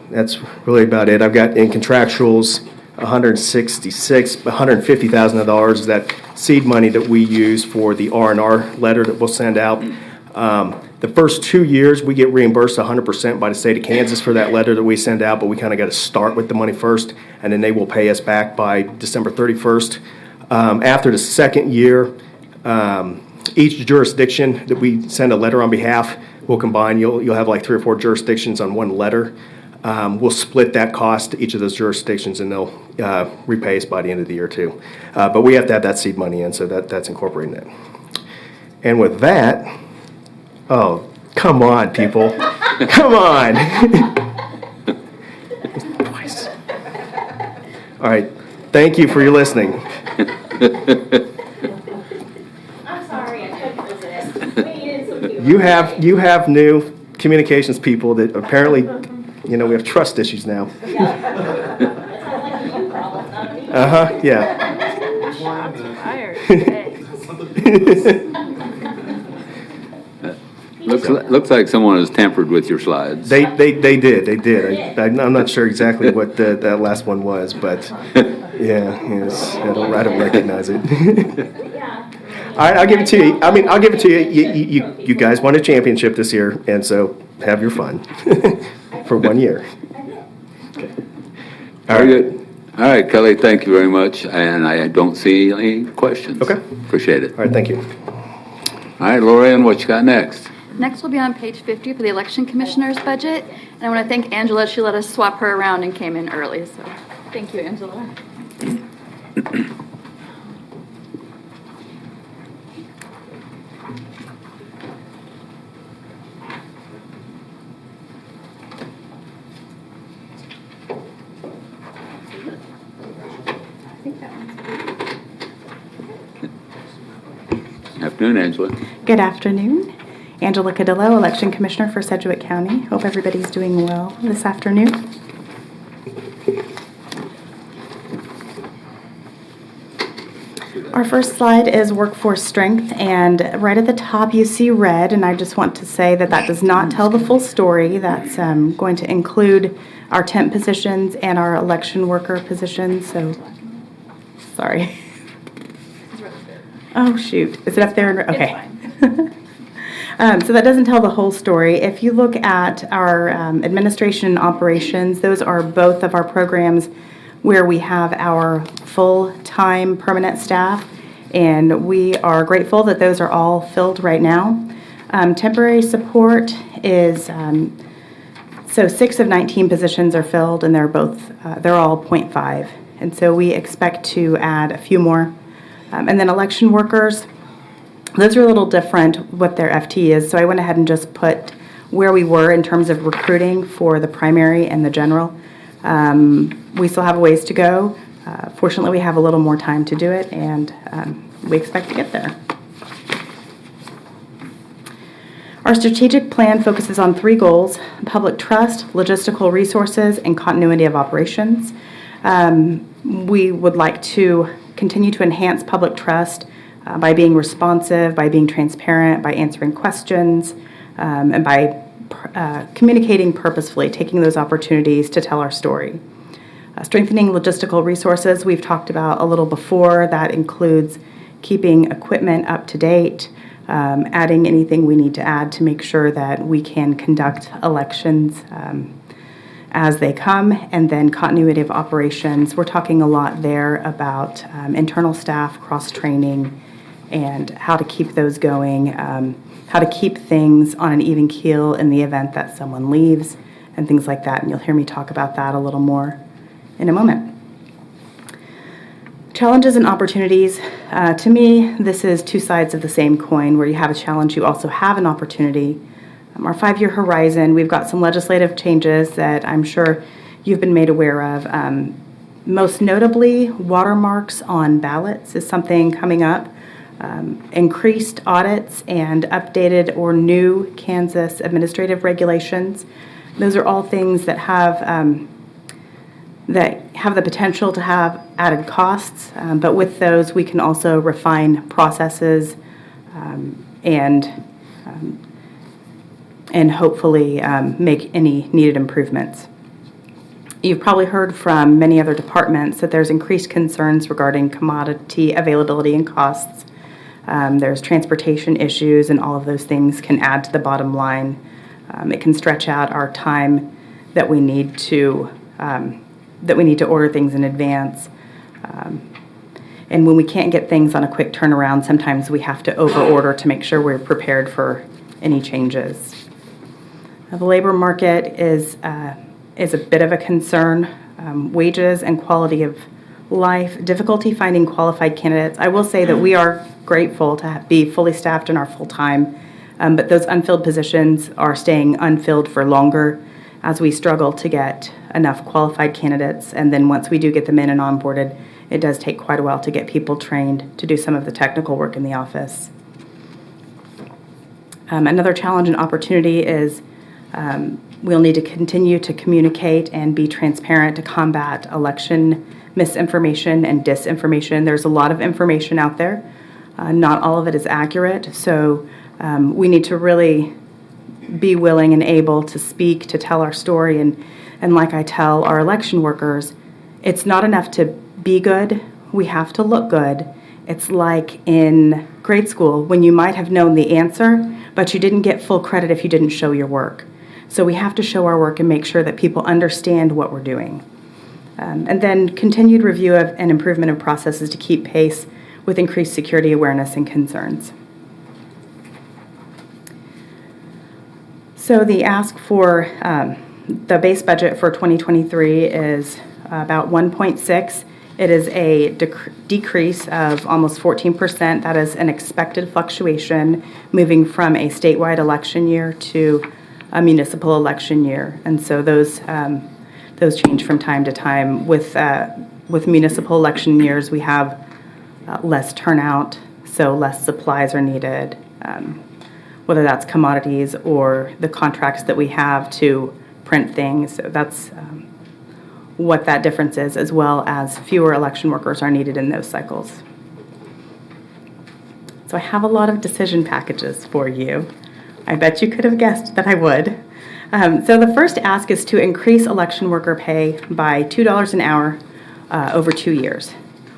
that's really about it. I've got in contractuals $150,000 is that seed money that we use for the R&R letter that we'll send out. The first 2 years, we get reimbursed 100% by the state of Kansas for that letter that we send out, but we kind of got to start with the money first, and then they will pay us back by December 31st. After the second year, each jurisdiction that we send a letter on behalf will combine. You'll have like 3 or 4 jurisdictions on one letter. We'll split that cost to each of those jurisdictions, and they'll repay us by the end of the year too. But we have to have that seed money in, so that's incorporating it. And with that, oh, come on, people. Come on. Twice. All right. Thank you for your listening. I'm sorry, I couldn't resist. We needed some humor. You have new communications people that apparently, we have trust issues now. It sounds like a you problem, not me. Yeah. Shots fired today. Looks like someone has tampered with your slides. They did. I'm not sure exactly what that last one was, but yes, I don't recognize it. Yeah. All right, I'll give it to you. I'll give it to you. You guys won a championship this year, and so have your fun for 1 year. Okay. Very good. All right, Kelly, thank you very much, and I don't see any questions. Okay. Appreciate it. All right, thank you. All right, Lorianne, what you got next? Next will be on page 50 for the election commissioner's budget. And I want to thank Angela. She let us swap her around and came in early. So thank you, Angela. Afternoon, Angela. Good afternoon. Angela Cadillo, Election Commissioner for Sedgwick County. Hope everybody's doing well this afternoon. Our first slide is workforce strength, and right at the top you see red, and I just want to say that does not tell the full story. That's going to include our temp positions and our election worker positions, so, sorry. Oh, shoot. Is it up there? Okay. So that doesn't tell the whole story. If you look at our administration and operations, those are both of our programs where we have our full-time permanent staff, and we are grateful that those are all filled right now. Temporary support is, so 6 of 19 positions are filled, and they're all 0.5. And so we expect to add a few more. And then election workers, those are a little different what their FT is. So I went ahead and just put where we were in terms of recruiting for the primary and the general. We still have a ways to go. Fortunately, we have a little more time to do it, and we expect to get there. Our strategic plan focuses on 3 goals: public trust, logistical resources, and continuity of operations. We would like to continue to enhance public trust by being responsive, by being transparent, by answering questions, and by communicating purposefully, taking those opportunities to tell our story. Strengthening logistical resources, we've talked about a little before. That includes keeping equipment up to date, adding anything we need to add to make sure that we can conduct elections as they come, and then continuity of operations. We're talking a lot there about internal staff, cross-training, and how to keep those going, how to keep things on an even keel in the event that someone leaves, and things like that. And you'll hear me talk about that a little more in a moment. Challenges and opportunities. To me, this is 2 sides of the same coin. Where you have a challenge, you also have an opportunity. Our 5-year horizon, we've got some legislative changes that I'm sure you've been made aware of. Most notably, watermarks on ballots is something coming up. Increased audits and updated or new Kansas administrative regulations Those are all things that have the potential to have added costs, but with those, we can also refine processes and hopefully make any needed improvements. You've probably heard from many other departments that there's increased concerns regarding commodity availability and costs. There's transportation issues, and all of those things can add to the bottom line. It can stretch out our time that we need to order things in advance. And when we can't get things on a quick turnaround, sometimes we have to over-order to make sure we're prepared for any changes. The labor market is a bit of a concern. Wages and quality of life, difficulty finding qualified candidates. I will say that we are grateful to be fully staffed in our full-time, but those unfilled positions are staying unfilled for longer as we struggle to get enough qualified candidates. And then once we do get them in and onboarded, it does take quite a while to get people trained to do some of the technical work in the office. Another challenge and opportunity is we'll need to continue to communicate and be transparent to combat election misinformation and disinformation. There's a lot of information out there. Not all of it is accurate, so we need to really be willing and able to speak, to tell our story. And like I tell our election workers, it's not enough to be good. We have to look good. It's like in grade school when you might have known the answer, but you didn't get full credit if you didn't show your work. So we have to show our work and make sure that people understand what we're doing. And then continued review of and improvement of processes to keep pace with increased security awareness and concerns. So the ask for the base budget for 2023 is about 1.6. It is a decrease of almost 14%. That is an expected fluctuation moving from a statewide election year to a municipal election year. And so those change from time to time. With municipal election years, we have less turnout, so less supplies are needed, whether that's commodities or the contracts that we have to print things. So that's what that difference is, as well as fewer election workers are needed in those cycles. So I have a lot of decision packages for you. I bet you could have guessed that I would. So the first ask is to increase election worker pay by $2 an hour over 2 years.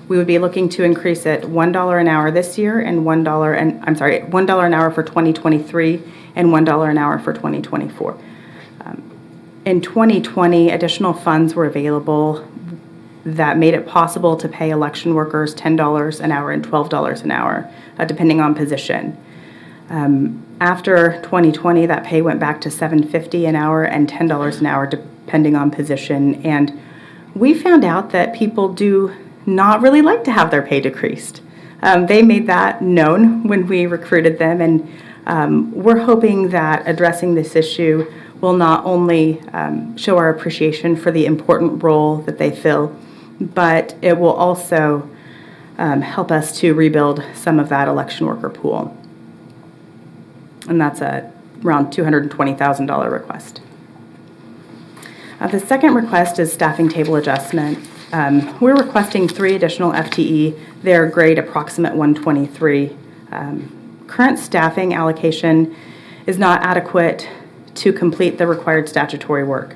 We would be looking to increase it $1 an hour this year and $1 an hour for 2023 and $1 an hour for 2024. In 2020, additional funds were available that made it possible to pay election workers $10 an hour and $12 an hour, depending on position. After 2020, that pay went back to $7.50 an hour and $10 an hour, depending on position. And we found out that people do not really like to have their pay decreased. They made that known when we recruited them, and we're hoping that addressing this issue will not only show our appreciation for the important role that they fill, but it will also help us to rebuild some of that election worker pool. And that's around $220,000 request. The second request is staffing table adjustment. We're requesting 3 additional FTE. They're grade approximate 123. Current staffing allocation is not adequate to complete the required statutory work.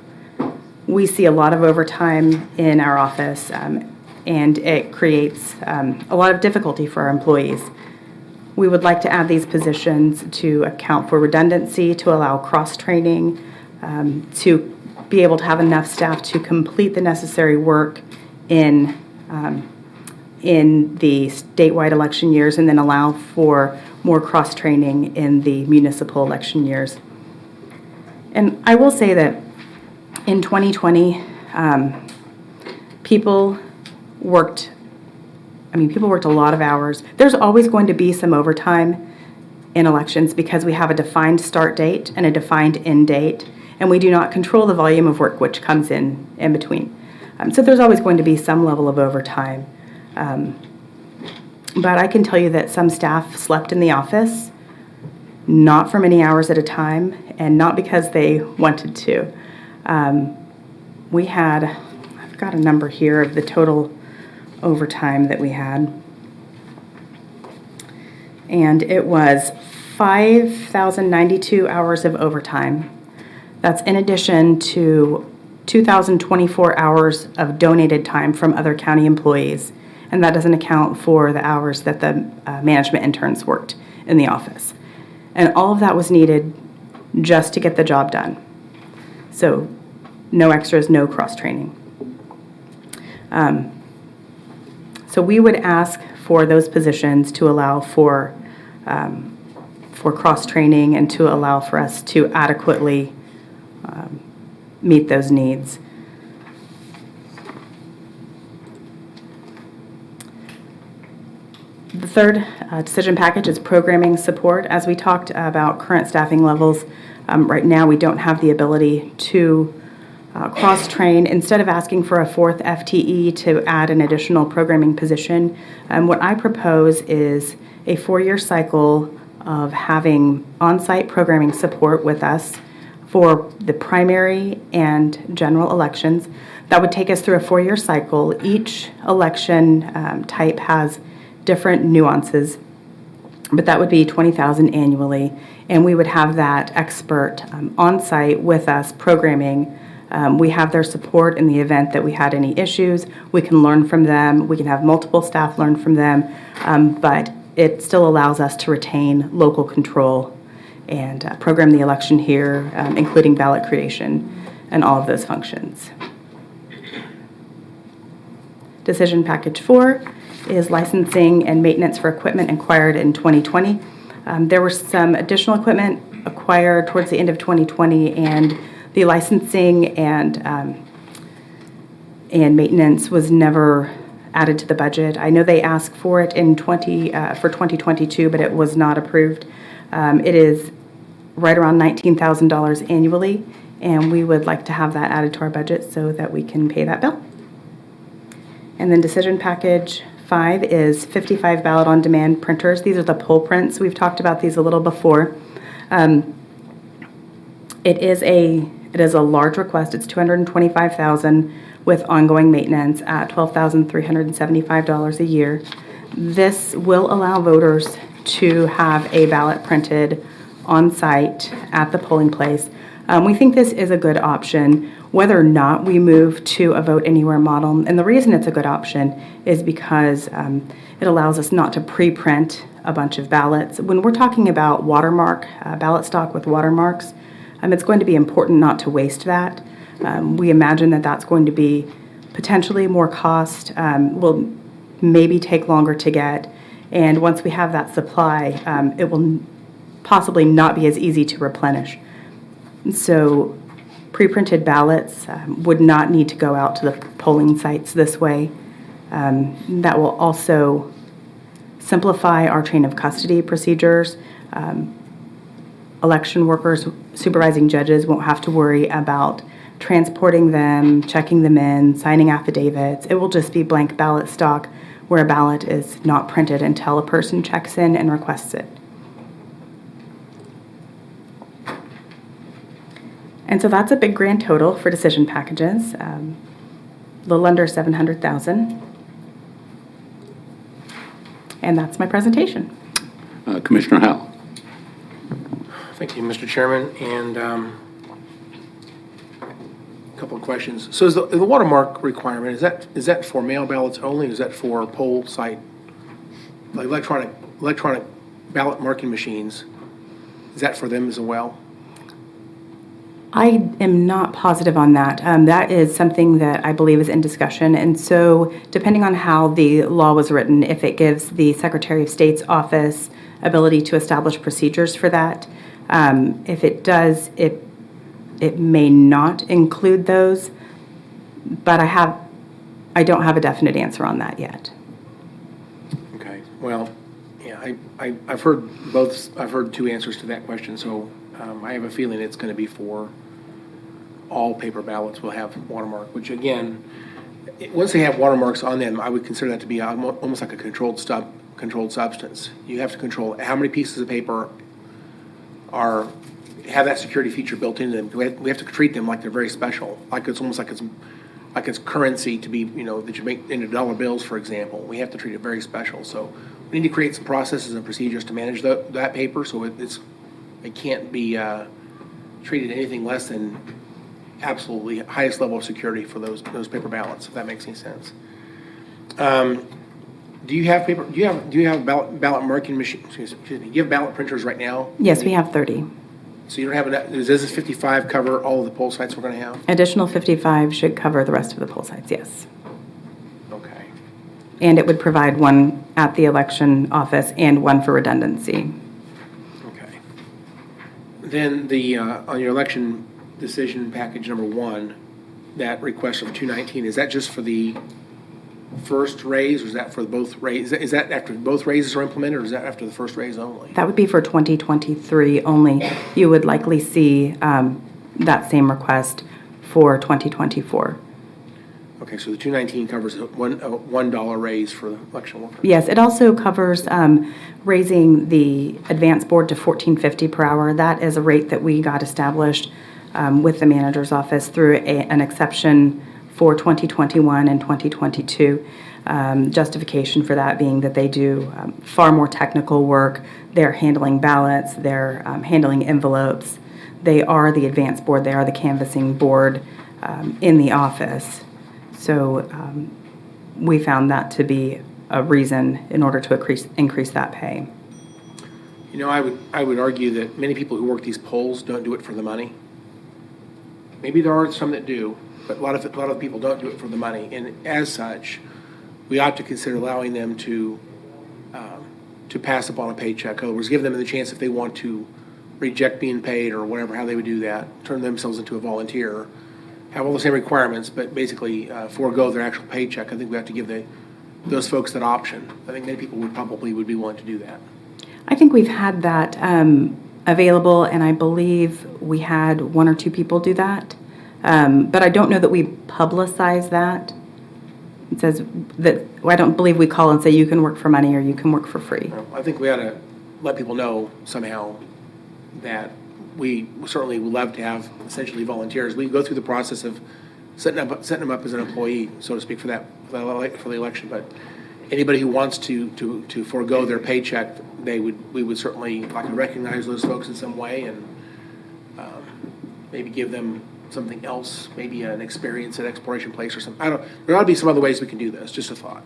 We see a lot of overtime in our office, and it creates a lot of difficulty for our employees. We would like to add these positions to account for redundancy, to allow cross-training, to be able to have enough staff to complete the necessary work in the statewide election years, and then allow for more cross-training in the municipal election years. And I will say that in 2020, people worked a lot of hours. There's always going to be some overtime in elections because we have a defined start date and a defined end date, and we do not control the volume of work which comes in between. So there's always going to be some level of overtime. But I can tell you that some staff slept in the office, not for many hours at a time, and not because they wanted to. We had, I've got a number here of the total overtime that we had. And it was 5,092 hours of overtime. That's in addition to 2,024 hours of donated time from other county employees. And that doesn't account for the hours that the management interns worked in the office. And all of that was needed just to get the job done. So no extras, no cross-training. So we would ask for those positions to allow for cross-training and to allow for us to adequately meet those needs. The third decision package is programming support. As we talked about current staffing levels, right now we don't have the ability to cross-train. Instead of asking for a fourth FTE to add an additional programming position, what I propose is a 4-year cycle of having on-site programming support with us for the primary and general elections. That would take us through a 4-year cycle. Each election type has different nuances, but that would be $20,000 annually, and we would have that expert on-site with us programming. We have their support in the event that we had any issues. We can learn from them. We can have multiple staff learn from them, but it still allows us to retain local control and program the election here, including ballot creation and all of those functions. Decision package 4 is licensing and maintenance for equipment acquired in 2020. There was some additional equipment acquired towards the end of 2020, and the licensing and maintenance was never added to the budget. I know they asked for it in for 2022, but it was not approved. It is right around $19,000 annually, and we would like to have that added to our budget so that we can pay that bill. And then decision package 5 is 55 ballot on demand printers. These are the poll prints. We've talked about these a little before. It is a large request. It's $225,000 with ongoing maintenance at $12,375 a year. This will allow voters to have a ballot printed on site at the polling place. We think this is a good option, whether or not we move to a vote anywhere model. And the reason it's a good option is because it allows us not to pre-print a bunch of ballots. When we're talking about watermark, ballot stock with watermarks, it's going to be important not to waste that. We imagine that that's going to be potentially more cost, will maybe take longer to get, and once we have that supply, it will possibly not be as easy to replenish. So pre-printed ballots would not need to go out to the polling sites this way. That will also simplify our chain of custody procedures. Election workers, supervising judges won't have to worry about transporting them, checking them in, signing affidavits. It will just be blank ballot stock where a ballot is not printed until a person checks in and requests it. And so that's a big grand total for decision packages, a little under $700,000. And that's my presentation. Commissioner Howell. Thank you, Mr. Chairman, and a couple of questions. So is the watermark requirement, is that for mail ballots only, or is that for poll site, like electronic ballot marking machines? Is that for them as well? I am not positive on that. That is something that I believe is in discussion, and so depending on how the law was written, if it gives the Secretary of State's office ability to establish procedures for that, if it does, it may not include those, but I don't have a definite answer on that yet. Okay, well, yeah, I've heard both, I've heard two answers to that question, so I have a feeling it's going to be for all paper ballots will have watermark, which again, once they have watermarks on them, I would consider that to be almost like a controlled substance. You have to control how many pieces of paper have that security feature built into them. We have to treat them like they're very special, like it's almost like it's currency to be, that you make into dollar bills, for example. We have to treat it very special. So we need to create some processes and procedures to manage that paper, so it can't be treated anything less than absolutely highest level of security for those paper ballots, if that makes any sense. Do you have paper? Do you have ballot marking machine? Excuse me. Do you have ballot printers right now? Yes, we have 30. So you don't have enough. Does this 55 cover all of the poll sites we're going to have? Additional 55 should cover the rest of the poll sites, yes. Okay. And it would provide one at the election office and one for redundancy. Okay. Then on your election decision package number 1, that request of 219, is that just for the first raise, or is that for both raises? Is that after both raises are implemented, or is that after the first raise only? That would be for 2023 only. You would likely see that same request for 2024. Okay, so the 219 covers a $1 raise for the election workers. Yes, it also covers raising the advance board to $14.50 per hour. That is a rate that we got established with the manager's office through an exception for 2021 and 2022. Justification for that being that they do far more technical work. They're handling ballots, they're handling envelopes. They are the advance board, they are the canvassing board in the office. So we found that to be a reason in order to increase that pay. I would argue that many people who work these polls don't do it for the money. Maybe there are some that do, but a lot of people don't do it for the money. And as such, we ought to consider allowing them to pass upon a paycheck. In other words, give them the chance if they want to reject being paid or whatever, how they would do that, turn themselves into a volunteer, have all the same requirements, but basically forego their actual paycheck. I think we have to give those folks that option. I think many people would be willing to do that. I think we've had that available, and I believe we had 1 or 2 people do that. But I don't know that we publicize that. It says that, I don't believe we call and say you can work for money or you can work for free. I think we ought to let people know somehow that we certainly would love to have essentially volunteers. We go through the process of setting them up as an employee, so to speak, for the election. But anybody who wants to forego their paycheck, we would certainly like to recognize those folks in some way and maybe give them something else, maybe an experience at Exploration Place or something. There ought to be some other ways we can do this, just a thought.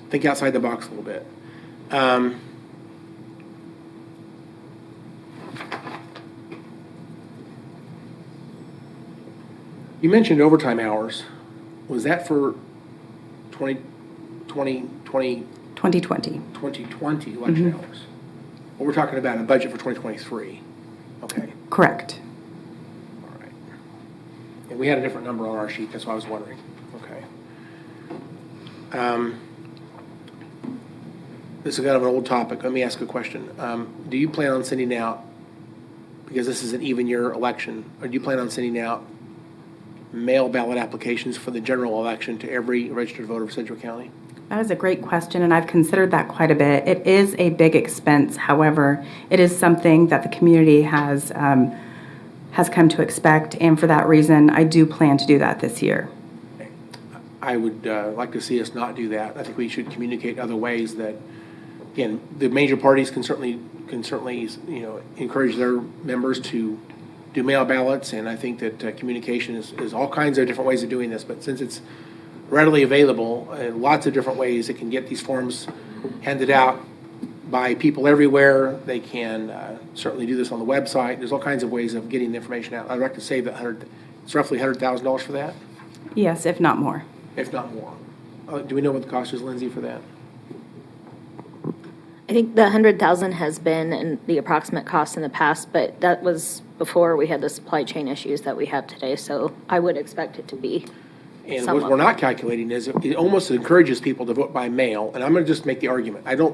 Think outside the box a little bit. You mentioned overtime hours. Was that for 2020 election hours? Well, we're talking about a budget for 2023. Okay. Correct. All right. And we had a different number on our sheet. That's why I was wondering. Okay. This is kind of an old topic. Let me ask a question. Do you plan on sending out, because this is an even year election, or do you plan on sending out mail ballot applications for the general election to every registered voter of Sedgwick County? That is a great question, and I've considered that quite a bit. It is a big expense. However, it is something that the community has come to expect, and for that reason, I do plan to do that this year. I would like to see us not do that. I think we should communicate other ways that, again, the major parties can certainly encourage their members to do mail ballots, and I think that communication is all kinds of different ways of doing this. But since it's readily available, lots of different ways it can get these forms handed out by people everywhere. They can certainly do this on the website. There's all kinds of ways of getting the information out. I'd like to save it's roughly $100,000 for that. Yes, if not more. If not more. Do we know what the cost is, Lindsay, for that? I think the 100,000 has been in the approximate cost in the past, but that was before we had the supply chain issues that we have today. So I would expect it to be. And what we're not calculating is it almost encourages people to vote by mail. And I'm going to just make the argument. I have a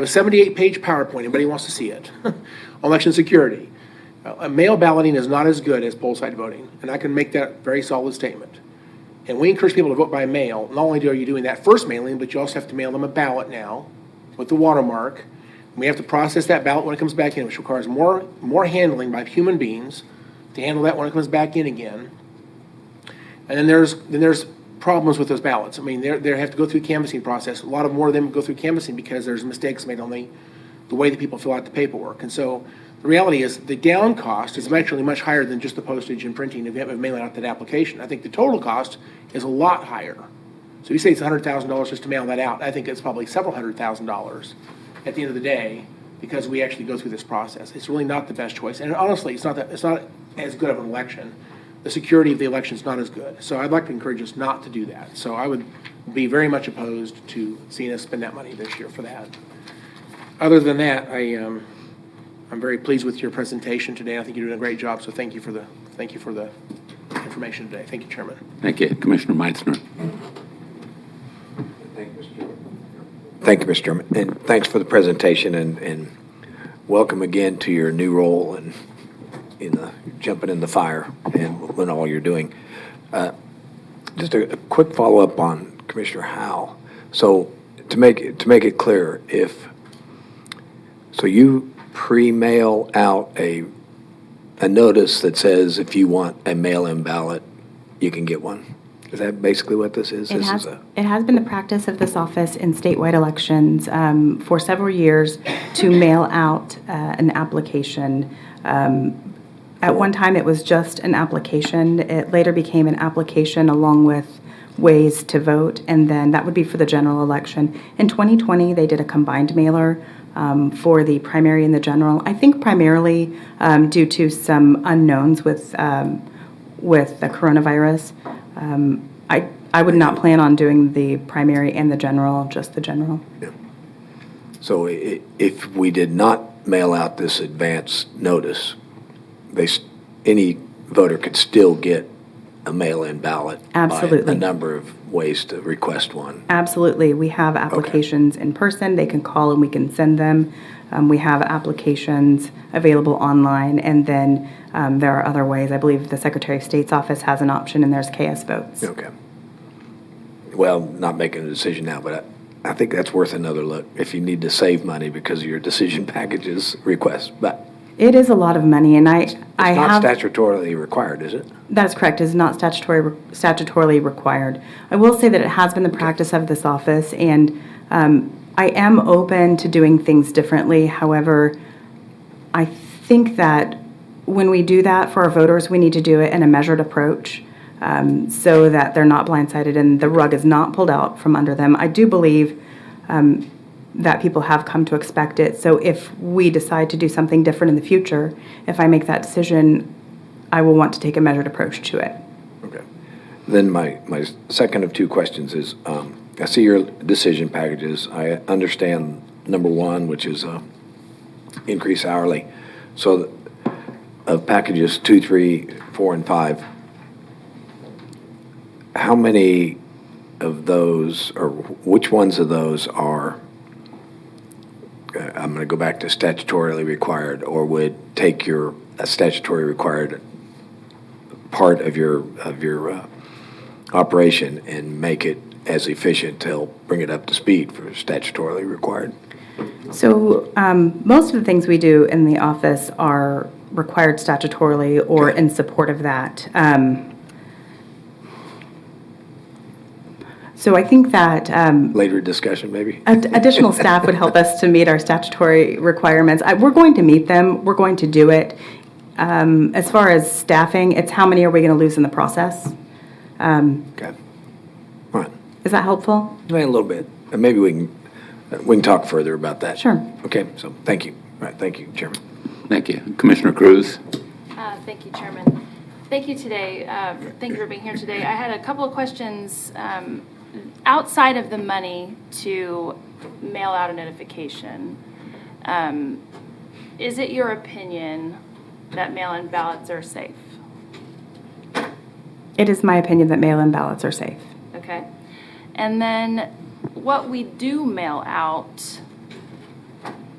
78-page PowerPoint. Anybody wants to see it? Election security. Mail balloting is not as good as poll site voting, and I can make that very solid statement. And we encourage people to vote by mail. Not only are you doing that first mailing, but you also have to mail them a ballot now with the watermark. We have to process that ballot when it comes back in, which requires more handling by human beings to handle that when it comes back in again. And then there's problems with those ballots. I mean, they have to go through canvassing process. A lot more of them go through canvassing because there's mistakes made on the way that people fill out the paperwork. And so the reality is the down cost is actually much higher than just the postage and printing of mailing out that application. I think the total cost is a lot higher. So you say it's $100,000 just to mail that out. I think it's probably several $100,000 at the end of the day because we actually go through this process. It's really not the best choice. And honestly, it's not as good of an election. The security of the election is not as good. So I'd like to encourage us not to do that. So I would be very much opposed to seeing us spend that money this year for that. Other than that, I'm very pleased with your presentation today. I think you're doing a great job. So thank you for the information today. Thank you, Chairman. Thank you. Commissioner Meitzner. Thank you, Mr. Chairman, and thanks for the presentation, and welcome again to your new role and jumping in the fire and all you're doing. Just a quick follow-up on Commissioner Howell. So to make it clear, so you pre-mail out a notice that says if you want a mail-in ballot, you can get one. Is that basically what this is? It has been the practice of this office in statewide elections for several years to mail out an application. At one time, it was just an application. It later became an application along with ways to vote, and then that would be for the general election. In 2020, they did a combined mailer for the primary and the general. I think primarily due to some unknowns with the coronavirus. I would not plan on doing the primary and the general, just the general. Yeah. So if we did not mail out this advance notice, any voter could still get a mail-in ballot. Absolutely. By a number of ways to request one. Absolutely. We have applications in person. They can call and we can send them. We have applications available online, and then there are other ways. I believe the Secretary of State's office has an option, and there's KS votes. Okay. Well, not making a decision now, but I think that's worth another look if you need to save money because of your decision packages request. But it is a lot of money, and it's not statutorily required, is it? That is correct. It is not statutorily required. I will say that it has been the practice of this office, and I am open to doing things differently. However, I think that when we do that for our voters, we need to do it in a measured approach so that they're not blindsided and the rug is not pulled out from under them. I do believe that people have come to expect it. So if we decide to do something different in the future, if I make that decision, I will want to take a measured approach to it. Okay. Then my second of two questions is, I see your decision packages. I understand number one, which is increase hourly. So of packages 2, 3, 4, and 5, how many of those, or which ones of those are, I'm going to go back to statutorily required, or would take a statutory required part of your operation and make it as efficient to help bring it up to speed for statutorily required? So most of the things we do in the office are required statutorily or in support of that. So I think that later discussion, maybe additional staff would help us to meet our statutory requirements. We're going to meet them. We're going to do it. As far as staffing, it's how many are we going to lose in the process? Okay. All right. Is that helpful? A little bit. And maybe we can talk further about that. Sure. Okay. So thank you. All right. Thank you, Chairman. Thank you. Commissioner Cruz. Thank you, Chairman. Thank you today. Thank you for being here today. I had a couple of questions outside of the money to mail out a notification. Is it your opinion that mail-in ballots are safe? It is my opinion that mail-in ballots are safe. Okay. And then what we do mail out,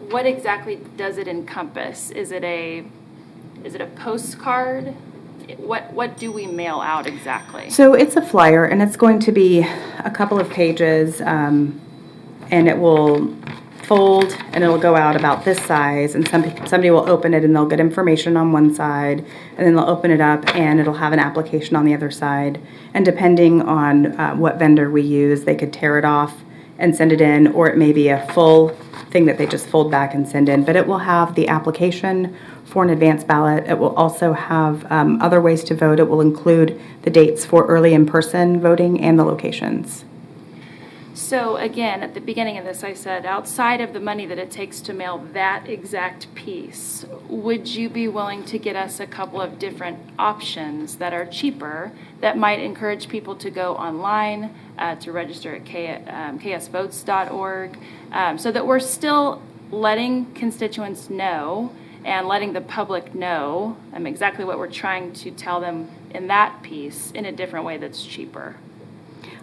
what exactly does it encompass? Is it a postcard? What do we mail out exactly? So it's a flyer, and it's going to be a couple of pages, and it will fold and it'll go out about this size, and somebody will open it and they'll get information on one side, and then they'll open it up and it'll have an application on the other side. And depending on what vendor we use, they could tear it off and send it in, or it may be a full thing that they just fold back and send in. But it will have the application for an advance ballot. It will also have other ways to vote. It will include the dates for early in-person voting and the locations. So again, at the beginning of this, I said, outside of the money that it takes to mail that exact piece, would you be willing to get us a couple of different options that are cheaper, that might encourage people to go online, to register at ksvotes.org, so that we're still letting constituents know and letting the public know exactly what we're trying to tell them in that piece in a different way that's cheaper?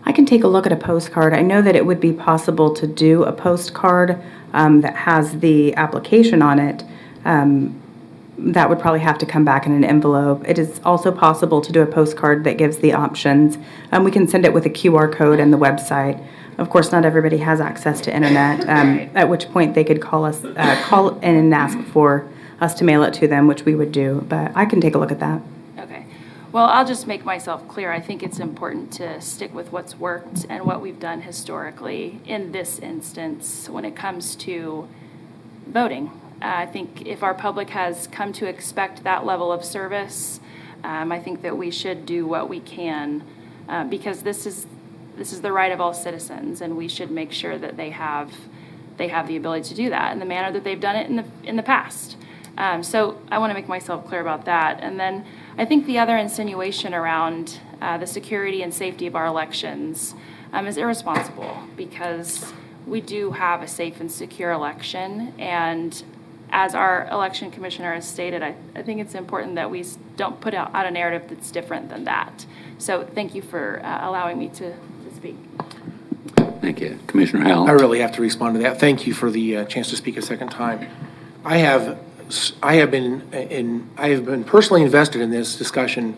I can take a look at a postcard. I know that it would be possible to do a postcard that has the application on it. That would probably have to come back in an envelope. It is also possible to do a postcard that gives the options. We can send it with a QR code and the website. Of course, not everybody has access to internet, at which point they could call in and ask for us to mail it to them, which we would do. But I can take a look at that. Okay. Well, I'll just make myself clear. I think it's important to stick with what's worked and what we've done historically in this instance when it comes to voting. I think if our public has come to expect that level of service, I think that we should do what we can because this is the right of all citizens, and we should make sure that they have the ability to do that in the manner that they've done it in the past. So I want to make myself clear about that. And then I think the other insinuation around the security and safety of our elections is irresponsible, because we do have a safe and secure election. And as our election commissioner has stated, I think it's important that we don't put out a narrative that's different than that. So thank you for allowing me to speak. Thank you. Commissioner Howell. I really have to respond to that. Thank you for the chance to speak a second time. I have been personally invested in this discussion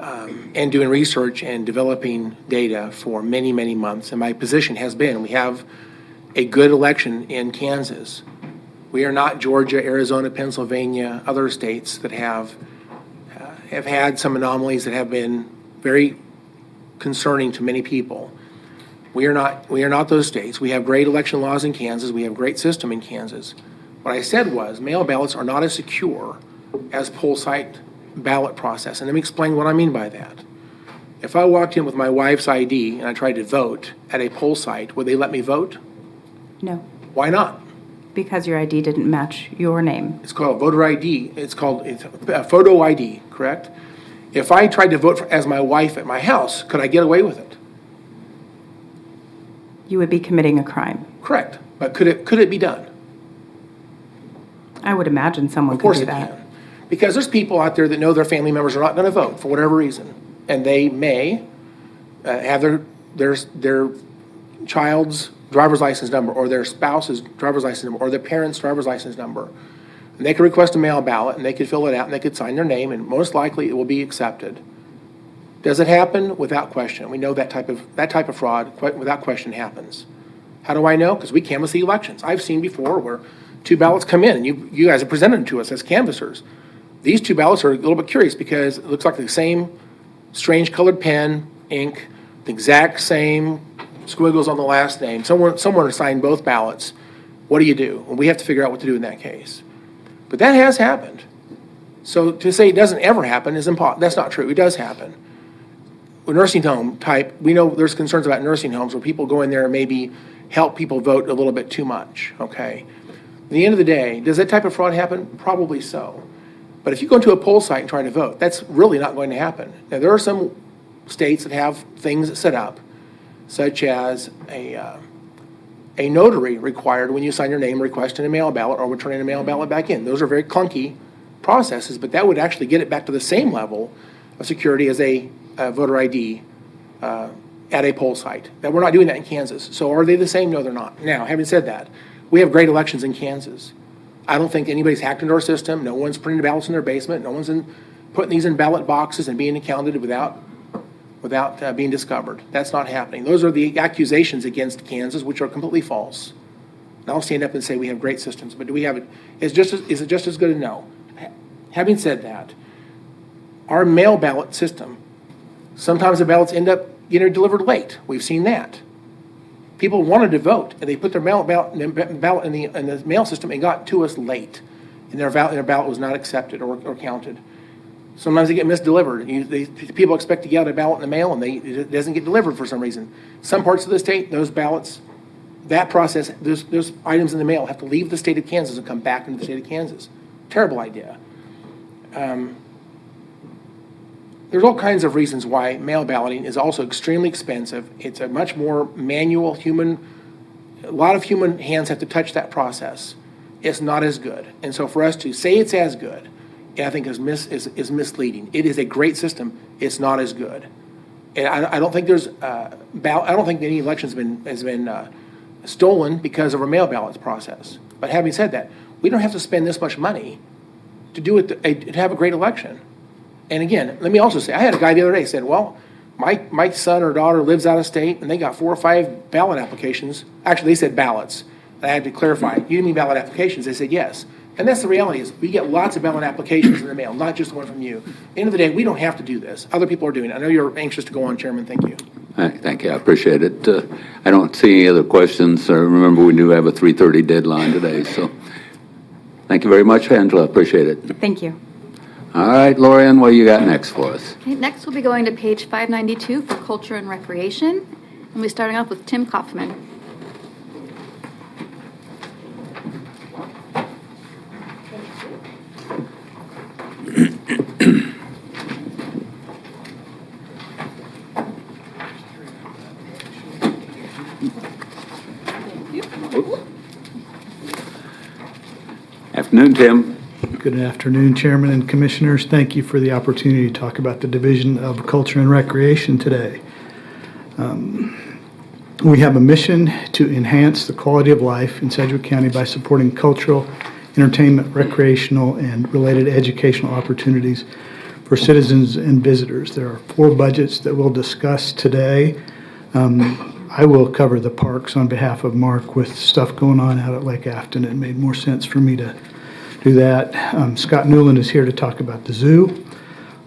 and doing research and developing data for many, many months. And my position has been, we have a good election in Kansas. We are not Georgia, Arizona, Pennsylvania, other states that have had some anomalies that have been very concerning to many people. We are not those states. We have great election laws in Kansas. We have a great system in Kansas. What I said was mail ballots are not as secure as poll site ballot process. And let me explain what I mean by that. If I walked in with my wife's ID and I tried to vote at a poll site, would they let me vote? No, Why not? because your ID didn't match your name. It's called voter ID. It's a photo ID, correct? If I tried to vote as my wife at my house, could I get away with it? You would be committing a crime. Correct. But could it be done? I would imagine someone Of course could do it that. can. Because there's people out there that know their family members are not going to vote for whatever reason. And they may have their child's driver's license number or their spouse's driver's license number or their parent's driver's license number. And they could request a mail ballot and they could fill it out and they could sign their name, and most likely it will be accepted. Does it happen? Without question. We know that type of fraud without question happens. How do I know? Because we canvass the elections. I've seen before where two ballots come in and you guys have presented them to us as canvassers. These two ballots are a little bit curious because it looks like the same strange colored pen, ink, the exact same squiggles on the last name. Someone assigned both ballots. What do you do? And we have to figure out what to do in that case. But that has happened. So to say it doesn't ever happen is impossible. That's not true. It does happen. A nursing home type, we know there's concerns about nursing homes where people go in there and maybe help people vote a little bit too much, okay? At the end of the day, does that type of fraud happen? Probably so. But if you go into a poll site and try to vote, that's really not going to happen. Now, there are some states that have things set up, such as a notary required when you sign your name requesting a mail ballot or returning a mail ballot back in. Those are very clunky processes, but that would actually get it back to the same level of security as a voter ID at a poll site. Now, we're not doing that in Kansas. So are they the same? No, they're not. Now, having said that, we have great elections in Kansas. I don't think anybody's hacked into our system. No one's printing ballots in their basement. No one's putting these in ballot boxes and being counted without being discovered. That's not happening. Those are the accusations against Kansas, which are completely false. And I'll stand up and say we have great systems, but do we have it? Is it just as good? No. Having said that, our mail ballot system, sometimes the ballots end up getting delivered late. We've seen that. People wanted to vote, and they put their ballot in the mail system and got to us late, and their ballot was not accepted or counted. Sometimes they get misdelivered. People expect to get a ballot in the mail, and it doesn't get delivered for some reason. Some parts of the state, those ballots, that process, those items in the mail have to leave the state of Kansas and come back into the state of Kansas. Terrible idea. There's all kinds of reasons why mail balloting is also extremely expensive. It's a much more manual a lot of human hands have to touch that process. It's not as good. And so for us to say it's as good, I think is misleading. It is a great system. It's not as good. And I don't think I don't think any election has been stolen because of our mail ballots process. But having said that, we don't have to spend this much money to do it to have a great election. And again, let me also say, I had a guy the other day said, well, my son or daughter lives out of state and they got 4 or 5 ballot applications. Actually, they said ballots. And I had to clarify, you mean ballot applications? They said yes. And that's the reality is we get lots of ballot applications in the mail, not just one from you. At the end of the day, we don't have to do this. Other people are doing it. I know you're anxious to go on, Chairman. Thank you. Thank you. I appreciate it. I don't see any other questions. Remember, we do have a 3:30 deadline today. So thank you very much, Angela. Appreciate it. Thank you. All right, Lorianne, what you got next for us? Okay, next we'll be going to page 592 for Culture and Recreation. And we're starting off with Tim Kaufman. Afternoon, Tim. Good afternoon, Chairman and Commissioners. Thank you for the opportunity to talk about the Division of Culture and Recreation today. We have a mission to enhance the quality of life in Sedgwick County by supporting cultural, entertainment, recreational, and related educational opportunities for citizens and visitors. There are 4 budgets that we'll discuss today. I will cover the parks on behalf of Mark with stuff going on out at Lake Afton. It made more sense for me to do that. Scott Newland is here to talk about the zoo.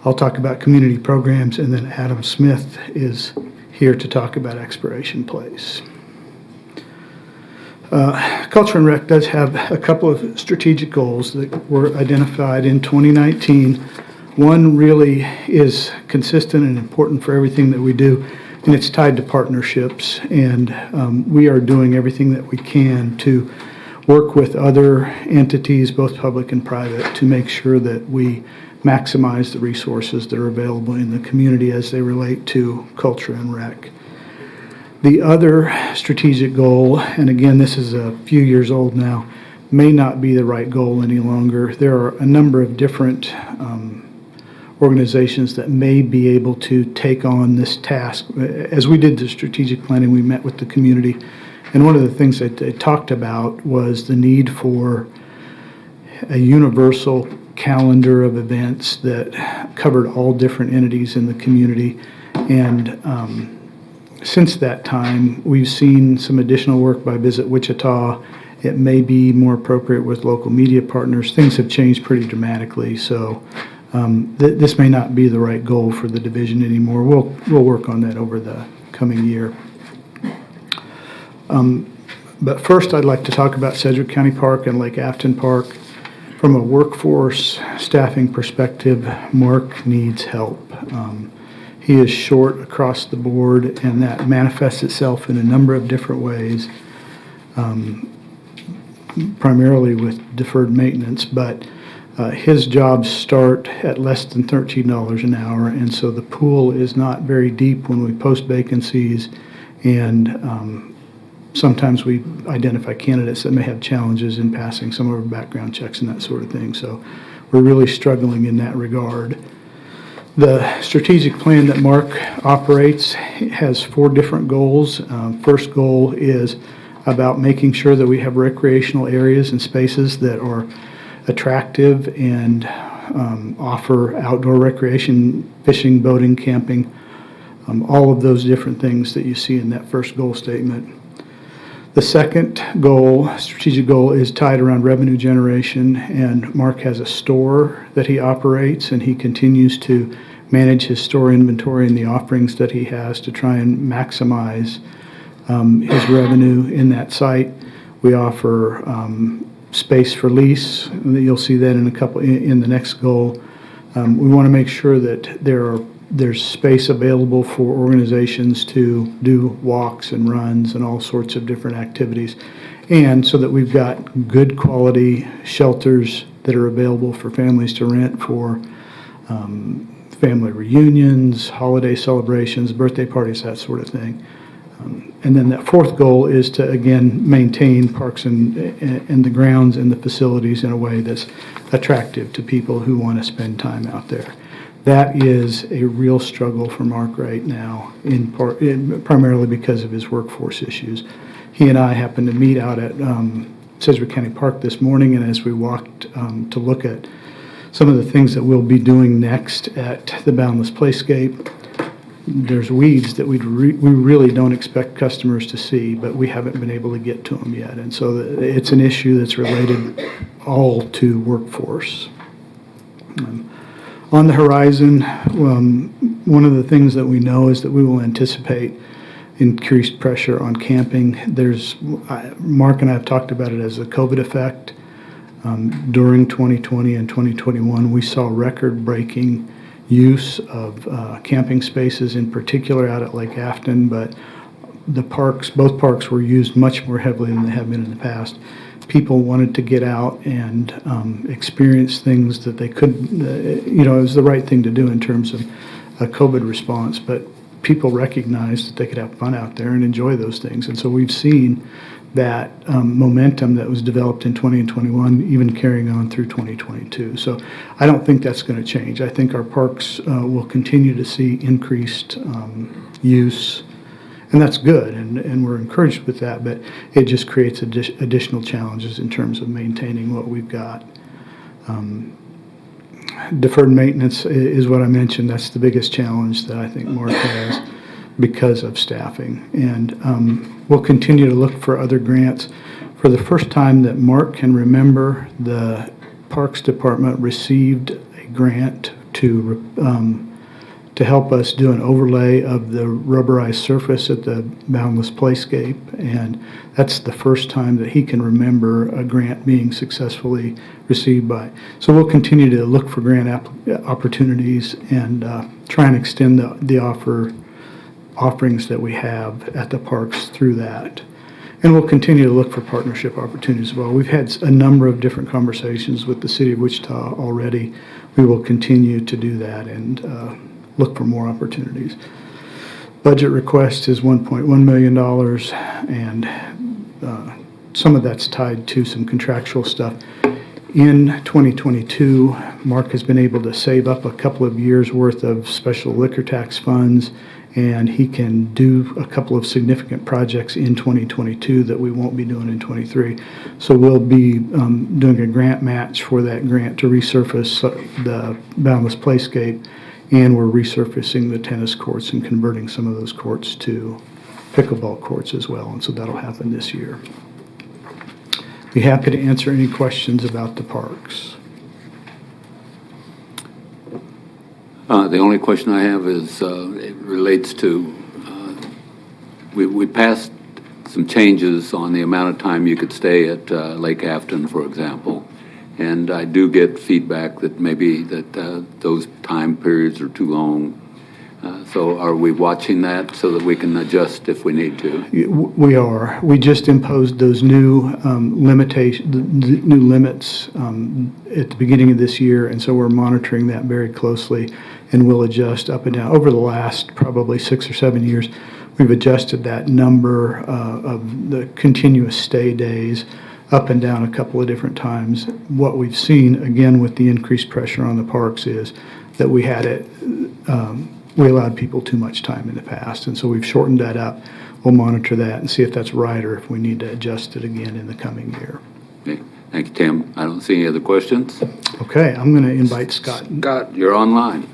I'll talk about community programs, and then Adam Smith is here to talk about Exploration Place. Culture and Rec does have a couple of strategic goals that were identified in 2019. One really is consistent and important for everything that we do, and it's tied to partnerships. And we are doing everything that we can to work with other entities, both public and private, to make sure that we maximize the resources that are available in the community as they relate to culture and rec. The other strategic goal, and again, this is a few years old now, may not be the right goal any longer. There are a number of different organizations that may be able to take on this task. As we did the strategic planning, we met with the community, and one of the things that they talked about was the need for a universal calendar of events that covered all different entities in the community. And since that time, we've seen some additional work by Visit Wichita. It may be more appropriate with local media partners. Things have changed pretty dramatically, so this may not be the right goal for the division anymore. We'll work on that over the coming year. But first, I'd like to talk about Sedgwick County Park and Lake Afton Park. From a workforce staffing perspective, Mark needs help. He is short across the board, and that manifests itself in a number of different ways, primarily with deferred maintenance, but his jobs start at less than $13 an hour, and so the pool is not very deep when we post vacancies, and sometimes we identify candidates that may have challenges in passing some of our background checks and that sort of thing. So we're really struggling in that regard. The strategic plan that Mark operates has 4 different goals. First goal is about making sure that we have recreational areas and spaces that are attractive and offer outdoor recreation, fishing, boating, camping, all of those different things that you see in that first goal statement. The second goal, strategic goal, is tied around revenue generation, and Mark has a store that he operates, and he continues to manage his store inventory and the offerings that he has to try and maximize his revenue in that site. We offer space for lease. You'll see that in the next goal. We want to make sure that there's space available for organizations to do walks and runs and all sorts of different activities, and so that we've got good quality shelters that are available for families to rent for family reunions, holiday celebrations, birthday parties, that sort of thing. And then that fourth goal is to, again, maintain parks and the grounds and the facilities in a way that's attractive to people who want to spend time out there. That is a real struggle for Mark right now, primarily because of his workforce issues. He and I happened to meet out at Sedgwick County Park this morning, and as we walked to look at some of the things that we'll be doing next at the Boundless Playscape, there's weeds that we really don't expect customers to see, but we haven't been able to get to them yet. And so it's an issue that's related all to workforce. On the horizon, one of the things that we know is that we will anticipate increased pressure on camping. Mark and I have talked about it as a COVID effect. During 2020 and 2021, we saw record-breaking use of camping spaces, in particular out at Lake Afton, but both parks were used much more heavily than they have been in the past. People wanted to get out and experience things that they couldn't, it was the right thing to do in terms of a COVID response, but people recognized that they could have fun out there and enjoy those things. And so we've seen that momentum that was developed in 20 and 21 even carrying on through 2022. So I don't think that's going to change. I think our parks will continue to see increased use, and that's good, and we're encouraged with that, but it just creates additional challenges in terms of maintaining what we've got. Deferred maintenance is what I mentioned. That's the biggest challenge that I think Mark has because of staffing. And we'll continue to look for other grants. For the first time that Mark can remember, the Parks Department received a grant to help us do an overlay of the rubberized surface at the Boundless Playscape, and that's the first time that he can remember a grant being successfully received by. So we'll continue to look for grant opportunities and try and extend the offerings that we have at the parks through that. And we'll continue to look for partnership opportunities as well. We've had a number of different conversations with the City of Wichita already. We will continue to do that and look for more opportunities. Budget request is $1.1 million, and some of that's tied to some contractual stuff. In 2022, Mark has been able to save up a couple of years' worth of special liquor tax funds, and he can do a couple of significant projects in 2022 that we won't be doing in 23. So we'll be doing a grant match for that grant to resurface the Boundless Playscape, and we're resurfacing the tennis courts and converting some of those courts to pickleball courts as well, and so that'll happen this year. Be happy to answer any questions about the parks. The only question I have is, it relates to, we passed some changes on the amount of time you could stay at Lake Afton, for example. And I do get feedback that maybe those time periods are too long. So are we watching that so that we can adjust if we need to? We are. We just imposed those new new limits at the beginning of this year, and so we're monitoring that very closely, and we'll adjust up and down. Over the last probably 6 or 7 years, we've adjusted that number of the continuous stay days up and down a couple of different times. What we've seen, again, with the increased pressure on the parks is that we allowed people too much time in the past, and so we've shortened that up. We'll monitor that and see if that's right or if we need to adjust it again in the coming year. Okay. Thank you, Tim. I don't see any other questions. Okay, I'm going to invite Scott. Scott, you're online.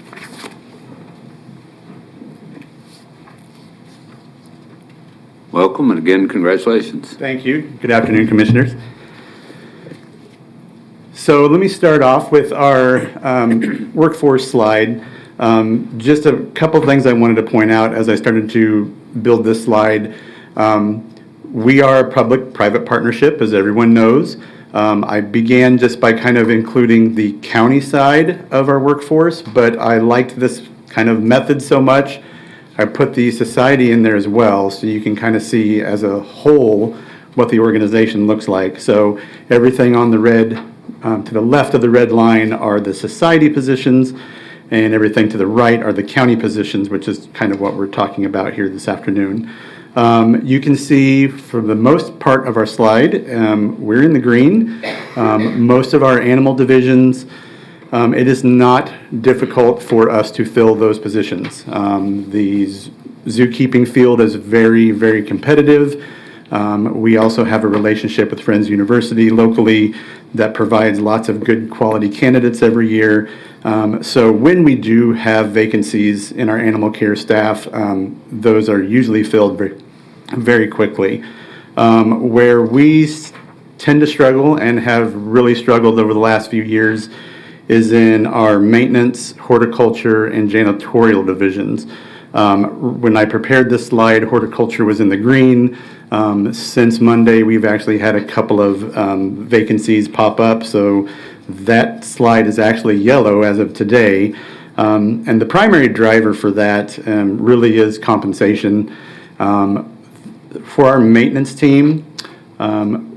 Welcome, and again, congratulations. Thank you. Good afternoon, Commissioners. So let me start off with our workforce slide. Just a couple of things I wanted to point out as I started to build this slide. We are a public-private partnership, as everyone knows. I began just by kind of including the county side of our workforce, but I liked this kind of method so much, I put the society in there as well, so you can kind of see as a whole what the organization looks like. So everything on the red, to the left of the red line are the society positions, and everything to the right are the county positions, which is kind of what we're talking about here this afternoon. You can see for the most part of our slide, we're in the green. Most of our animal divisions, it is not difficult for us to fill those positions. The zookeeping field is very, very competitive. We also have a relationship with Friends University locally that provides lots of good quality candidates every year. So when we do have vacancies in our animal care staff, those are usually filled very, very quickly. Where we tend to struggle and have really struggled over the last few years is in our maintenance, horticulture, and janitorial divisions. When I prepared this slide, horticulture was in the green. Since Monday, we've actually had a couple of vacancies pop up, so that slide is actually yellow as of today. And the primary driver for that really is compensation. For our maintenance team,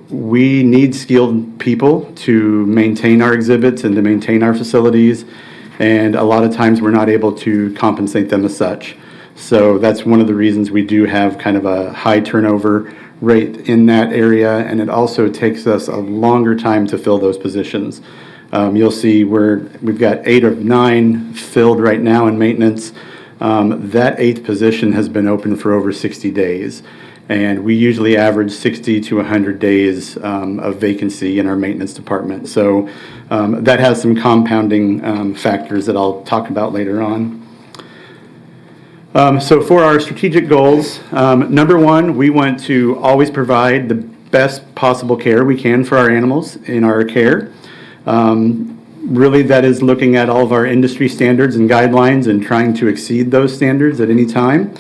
we need skilled people to maintain our exhibits and to maintain our facilities, and a lot of times we're not able to compensate them as such. So that's one of the reasons we do have kind of a high turnover rate in that area, and it also takes us a longer time to fill those positions. You'll see we've got 8 of 9 filled right now in maintenance. That 8th position has been open for over 60 days. And we usually average 60 to 100 days of vacancy in our maintenance department. So that has some compounding factors that I'll talk about later on. So for our strategic goals, number one, we want to always provide the best possible care we can for our animals in our care. Really, that is looking at all of our industry standards and guidelines and trying to exceed those standards at any time.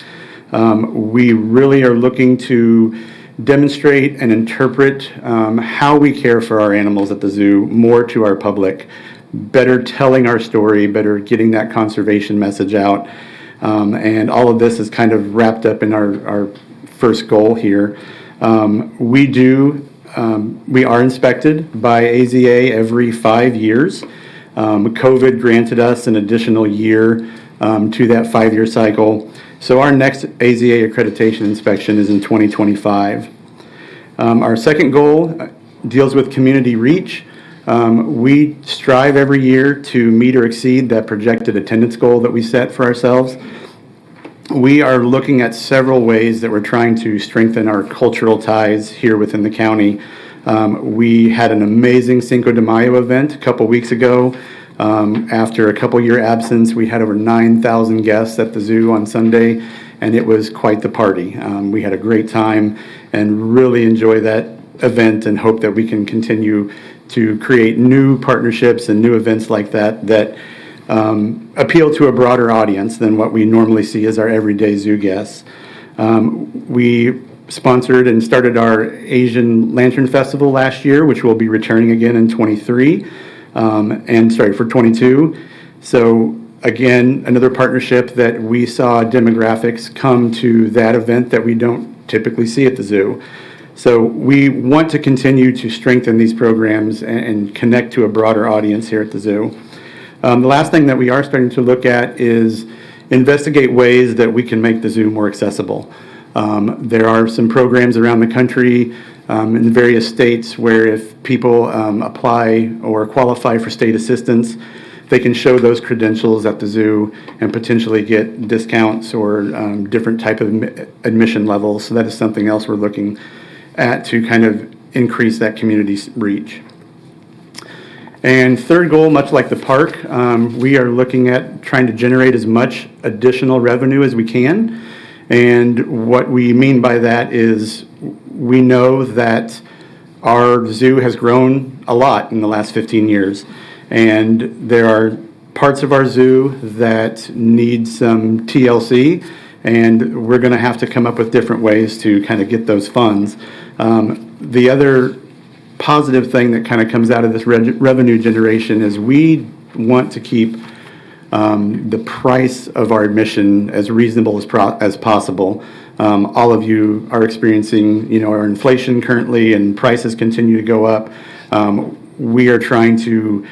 We really are looking to demonstrate and interpret how we care for our animals at the zoo more to our public, better telling our story, better getting that conservation message out. And all of this is kind of wrapped up in our first goal here. We are inspected by AZA every 5 years. COVID granted us an additional year to that 5-year cycle. So our next AZA accreditation inspection is in 2025. Our second goal deals with community reach. We strive every year to meet or exceed that projected attendance goal that we set for ourselves. We are looking at several ways that we're trying to strengthen our cultural ties here within the county. We had an amazing Cinco de Mayo event a couple weeks ago. After a couple-year absence, we had over 9,000 guests at the zoo on Sunday, and it was quite the party. We had a great time and really enjoy that event and hope that we can continue to create new partnerships and new events like that appeal to a broader audience than what we normally see as our everyday zoo guests. We sponsored and started our Asian Lantern Festival last year, which will be returning again in 23. For 22. So again, another partnership that we saw demographics come to that event that we don't typically see at the zoo. So we want to continue to strengthen these programs and connect to a broader audience here at the zoo. The last thing that we are starting to look at is investigate ways that we can make the zoo more accessible. There are some programs around the country in various states where if people apply or qualify for state assistance, they can show those credentials at the zoo and potentially get discounts or different type of admission levels. So that is something else we're looking at to kind of increase that community reach. And third goal, much like the park, we are looking at trying to generate as much additional revenue as we can. And what we mean by that is we know that our zoo has grown a lot in the last 15 years. And there are parts of our zoo that need some TLC, and we're going to have to come up with different ways to kind of get those funds. The other positive thing that kind of comes out of this revenue generation is we want to keep the price of our admission as reasonable as possible. All of you are experiencing, our inflation currently, and prices continue to go up. We are trying to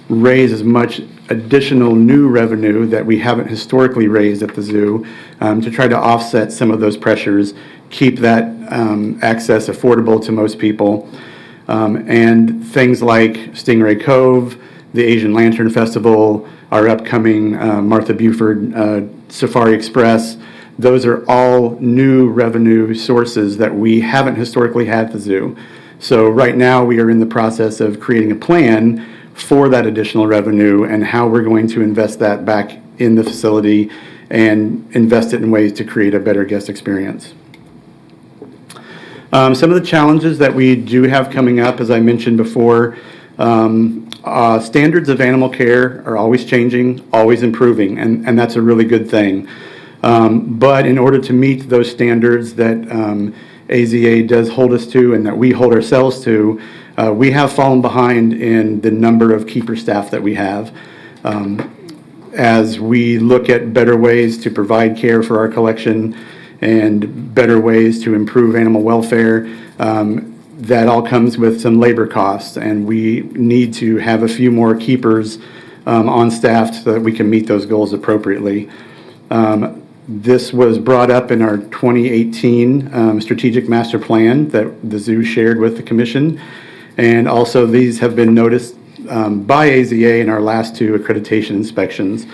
raise as much additional new revenue that we haven't historically raised at the zoo to try to offset some of those pressures, keep that access affordable to most people. And things like Stingray Cove, the Asian Lantern Festival, our upcoming Martha Buford Safari Express, those are all new revenue sources that we haven't historically had at the zoo. So right now we are in the process of creating a plan for that additional revenue and how we're going to invest that back in the facility and invest it in ways to create a better guest experience. Some of the challenges that we do have coming up, as I mentioned before, standards of animal care are always changing, always improving, and that's a really good thing. But in order to meet those standards that AZA does hold us to and that we hold ourselves to, we have fallen behind in the number of keeper staff that we have. As we look at better ways to provide care for our collection and better ways to improve animal welfare, that all comes with some labor costs, and we need to have a few more keepers on staff so that we can meet those goals appropriately. This was brought up in our 2018 strategic master plan that the zoo shared with the commission, and also these have been noticed by AZA in our last 2 accreditation inspections.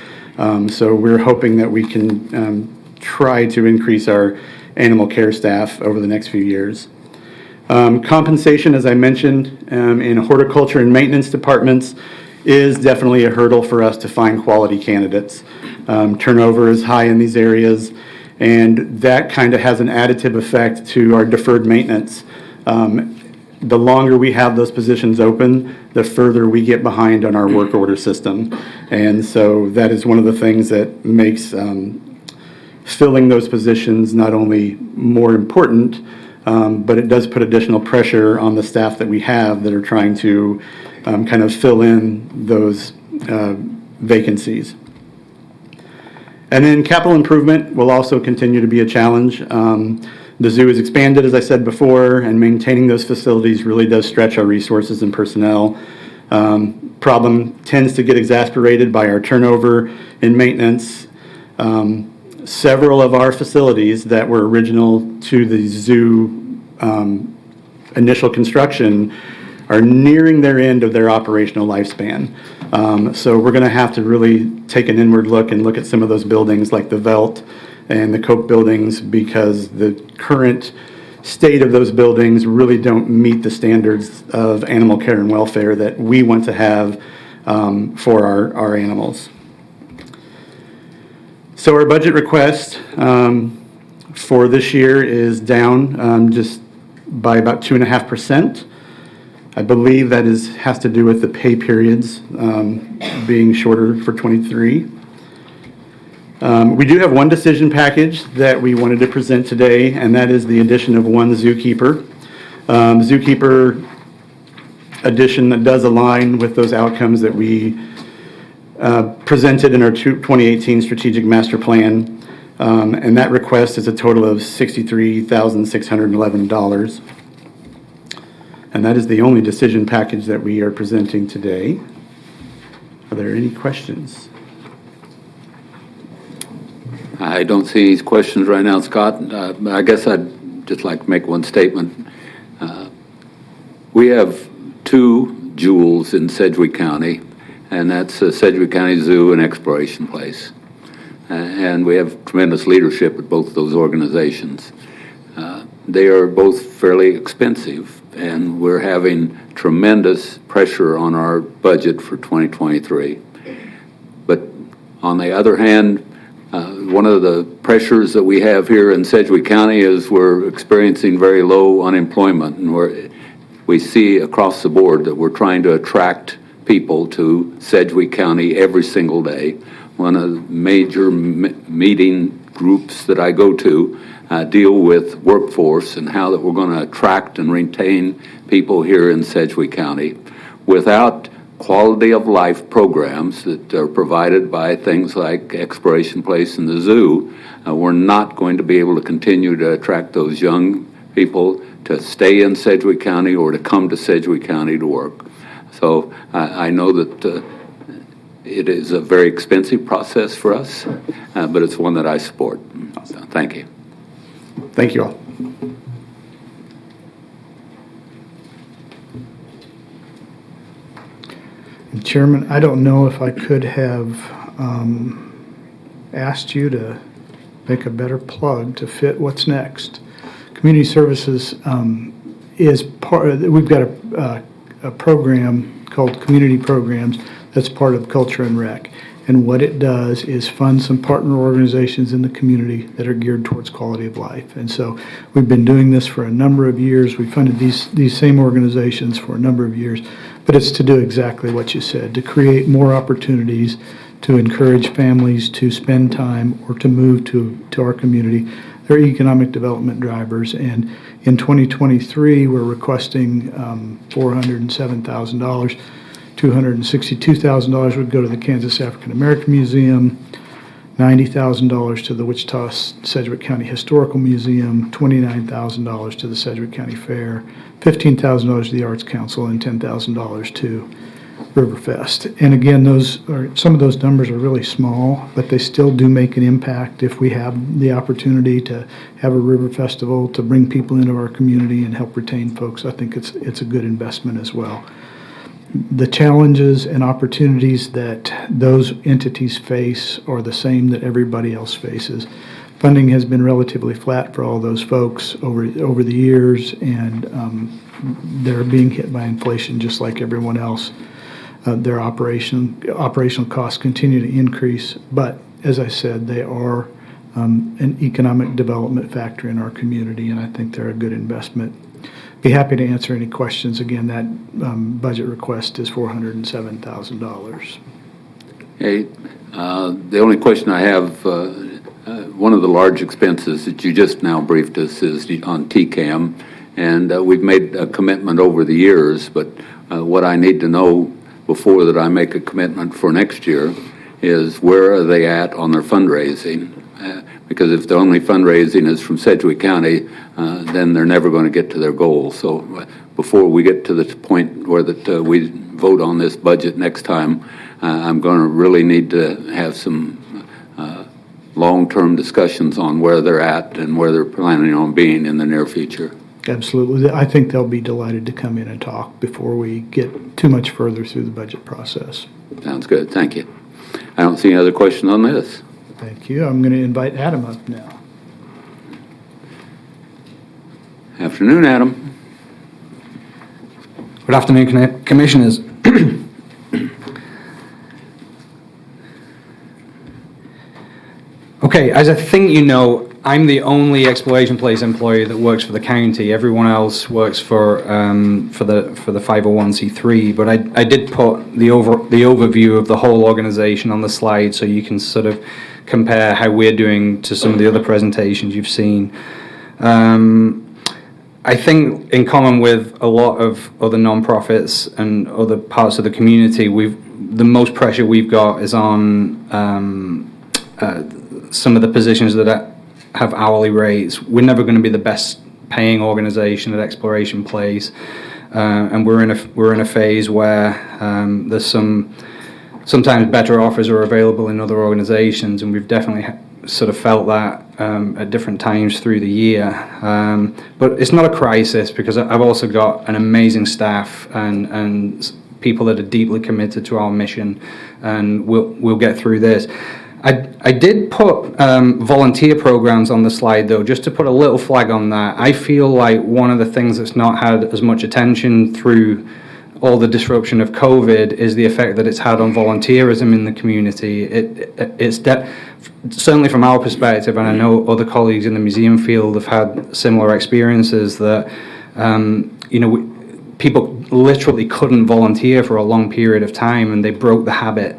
So we're hoping that we can try to increase our animal care staff over the next few years. Compensation, as I mentioned, in horticulture and maintenance departments is definitely a hurdle for us to find quality candidates. Turnover is high in these areas, and that kind of has an additive effect to our deferred maintenance. The longer we have those positions open, the further we get behind on our work order system. And so that is one of the things that makes filling those positions not only more important, but it does put additional pressure on the staff that we have that are trying to kind of fill in those vacancies. And then capital improvement will also continue to be a challenge. The zoo is expanded, as I said before, and maintaining those facilities really does stretch our resources and personnel. Problem tends to get exacerbated by our turnover in maintenance. Several of our facilities that were original to the zoo initial construction are nearing their end of their operational lifespan. So we're going to have to really take an inward look and look at some of those buildings like the Velt and the Coke buildings, because the current state of those buildings really don't meet the standards of animal care and welfare that we want to have for our animals. So our budget request for this year is down just by about 2.5%. I believe that has to do with the pay periods being shorter for 23. We do have one decision package that we wanted to present today, and that is the addition of one zookeeper. Zookeeper addition that does align with those outcomes that we presented in our 2018 strategic master plan, and that request is a total of $63,611. And that is the only decision package that we are presenting today. Are there any questions? I don't see any questions right now, Scott. I guess I'd just like to make one statement. We have 2 jewels in Sedgwick County, and that's Sedgwick County Zoo and Exploration Place. And we have tremendous leadership at both of those organizations. They are both fairly expensive, and we're having tremendous pressure on our budget for 2023. But on the other hand, One of the pressures that we have here in Sedgwick County is we're experiencing very low unemployment, and we see across the board that we're trying to attract people to Sedgwick County every single day. One of the major meeting groups that I go to deal with workforce and how that we're going to attract and retain people here in Sedgwick County. Without quality of life programs that are provided by things like Exploration Place and the zoo, we're not going to be able to continue to attract those young people to stay in Sedgwick County or to come to Sedgwick County to work. So I know that it is a very expensive process for us, but it's one that I support. So, thank you. Thank you all. Chairman, I don't know if I could have asked you to make a better plug to fit what's next. Community Services is part, we've got a program called Community Programs that's part of Culture and Rec. And what it does is fund some partner organizations in the community that are geared towards quality of life. And so we've been doing this for a number of years. We funded these same organizations for a number of years. But it's to do exactly what you said, to create more opportunities, to encourage families to spend time or to move to our community. They're economic development drivers. And in 2023, we're requesting $407,000. $262,000 would go to the Kansas African American Museum, $90,000 to the Wichita Sedgwick County Historical Museum, $29,000 to the Sedgwick County Fair, $15,000 to the Arts Council, and $10,000 to Riverfest. And again, some of those numbers are really small, but they still do make an impact if we have the opportunity to have a river festival, to bring people into our community and help retain folks. I think it's a good investment as well. The challenges and opportunities that those entities face are the same that everybody else faces. Funding has been relatively flat for all those folks over the years, and they're being hit by inflation just like everyone else. Their operational costs continue to increase, but as I said, they are an economic development factor in our community, and I think they're a good investment. Be happy to answer any questions. Again, that budget request is $407,000. Hey, the only question I have, one of the large expenses that you just now briefed us is on TCAM, and we've made a commitment over the years, but what I need to know before that I make a commitment for next year is where are they at on their fundraising? Because if the only fundraising is from Sedgwick County, then they're never going to get to their goal. So before we get to the point where we vote on this budget next time, I'm going to really need to have some long-term discussions on where they're at and where they're planning on being in the near future. Absolutely. I think they'll be delighted to come in and talk before we get too much further through the budget process. Sounds good. Thank you. I don't see any other question on this. Thank you. I'm going to invite Adam up now. Afternoon, Adam. Good afternoon, Commissioners. Okay, as I think you know, I'm the only Exploration Place employee that works for the county. Everyone else works for the 501c3. But I did put the overview of the whole organization on the slide, so you can sort of compare how we're doing to some of the other presentations you've seen. I think in common with a lot of other nonprofits and other parts of the community, the most pressure we've got is on some of the positions that have hourly rates. We're never going to be the best paying organization at Exploration Place, and we're in a phase where there's sometimes better offers are available in other organizations, and we've definitely sort of felt that at different times through the year. But it's not a crisis, because I've also got an amazing staff and people that are deeply committed to our mission, and we'll get through this. I did put volunteer programs on the slide, though, just to put a little flag on that. I feel like one of the things that's not had as much attention through all the disruption of COVID is the effect that it's had on volunteerism in the community. certainly from our perspective, and I know other colleagues in the museum field have had similar experiences, that people literally couldn't volunteer for a long period of time, and they broke the habit.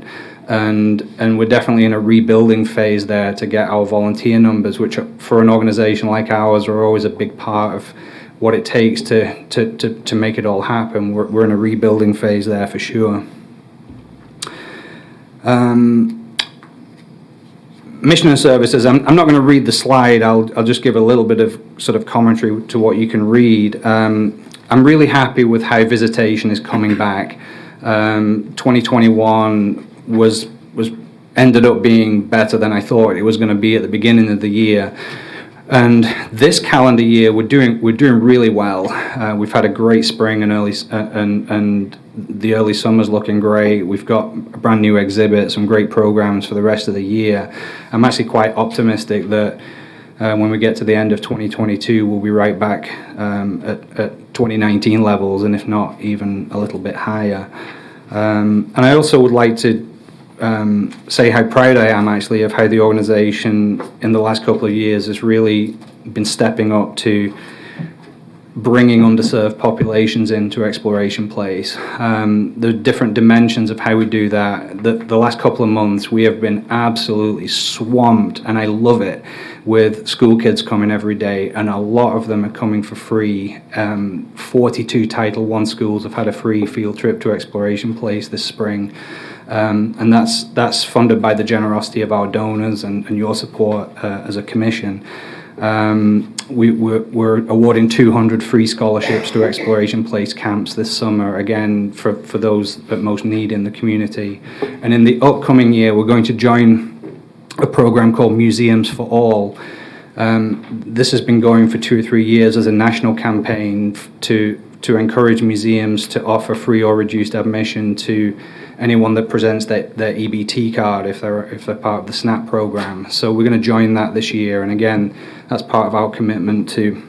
And we're definitely in a rebuilding phase there to get our volunteer numbers, which for an organization like ours are always a big part of what it takes to make it all happen. We're in a rebuilding phase there for sure. Missionary Services, I'm not going to read the slide. I'll just give a little bit of sort of commentary to what you can read. I'm really happy with how visitation is coming back. 2021 was ended up being better than I thought it was going to be at the beginning of the year. And this calendar year, we're doing really well. We've had a great spring and and the early summer's looking great. We've got a brand new exhibit, some great programs for the rest of the year. I'm actually quite optimistic that when we get to the end of 2022, we'll be right back at 2019 levels, and if not, even a little bit higher. And I also would like to say how proud I am actually of how the organization in the last couple of years has really been stepping up to bringing underserved populations into Exploration Place. The different dimensions of how we do that. The last couple of months we have been absolutely swamped, and I love it, with school kids coming every day, and a lot of them are coming for free. 42 Title I schools have had a free field trip to Exploration Place this spring. And that's funded by the generosity of our donors and your support as a commission. We're awarding 200 free scholarships to Exploration Place camps this summer, again for those that most need in the community. And in the upcoming year, we're going to join a program called Museums for All. This has been going for 2 or 3 years as a national campaign to encourage museums to offer free or reduced admission to anyone that presents their EBT card if they're part of the SNAP program. So we're going to join that this year, and again, that's part of our commitment to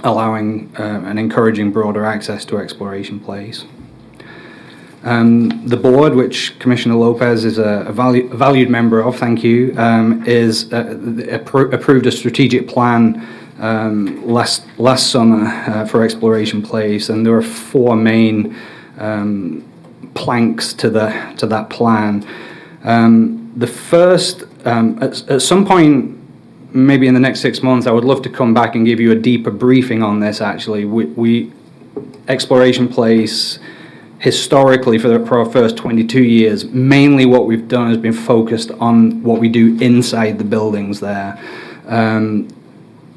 allowing and encouraging broader access to Exploration Place. The board, which Commissioner Lopez is a valued member of, thank you, is approved a strategic plan last summer for Exploration Place, and there are 4 main planks to that plan. The first, at some point, maybe in the next 6 months, I would love to come back and give you a deeper briefing on this. Actually, we Exploration Place, historically for our first 22 years, mainly what we've done has been focused on what we do inside the buildings there.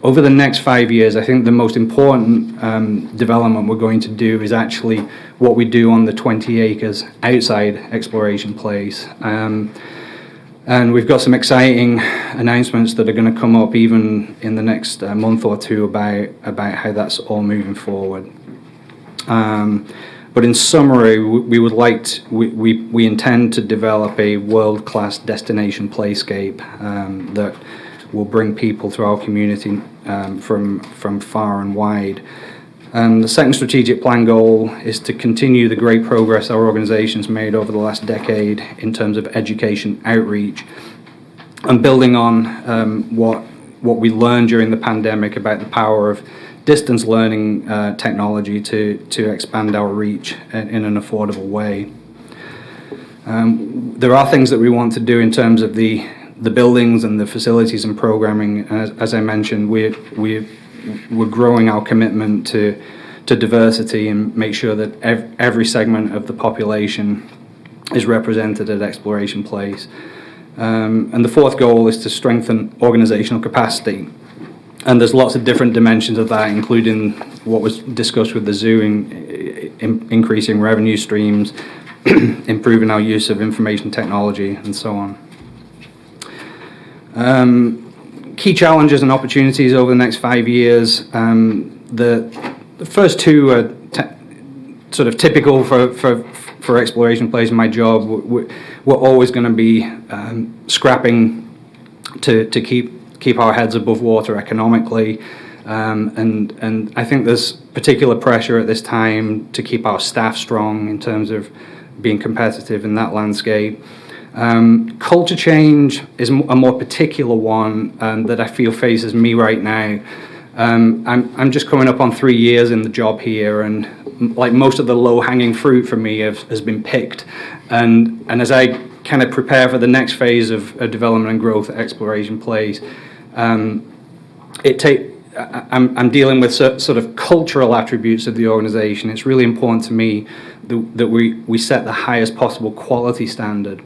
Over the next 5 years, I think the most important development we're going to do is actually what we do on the 20 acres outside Exploration Place. And we've got some exciting announcements that are going to come up even in the next month or two about how that's all moving forward. But in summary, we intend to develop a world-class destination playscape that will bring people through our community from far and wide. And the second strategic plan goal is to continue the great progress our organization's made over the last decade in terms of education outreach, and building on what we learned during the pandemic about the power of distance learning technology to expand our reach in an affordable way. There are things that we want to do in terms of the buildings and the facilities and programming. As I mentioned, we're growing our commitment to diversity and make sure that every segment of the population is represented at Exploration Place. And the fourth goal is to strengthen organizational capacity. And there's lots of different dimensions of that, including what was discussed with the zoo, increasing revenue streams, improving our use of information technology, and so on. Key challenges and opportunities over the next 5 years. The first two are sort of typical for Exploration Place. My job, we're always going to be scrapping to keep our heads above water economically, and I think there's particular pressure at this time to keep our staff strong in terms of being competitive in that landscape. Culture change is a more particular one that I feel faces me right now. I'm just coming up on 3 years in the job here, and like most of the low-hanging fruit for me has been picked. And as I kind of prepare for the next phase of development and growth at Exploration Place, I'm dealing with sort of cultural attributes of the organization. It's really important to me that we set the highest possible quality standard.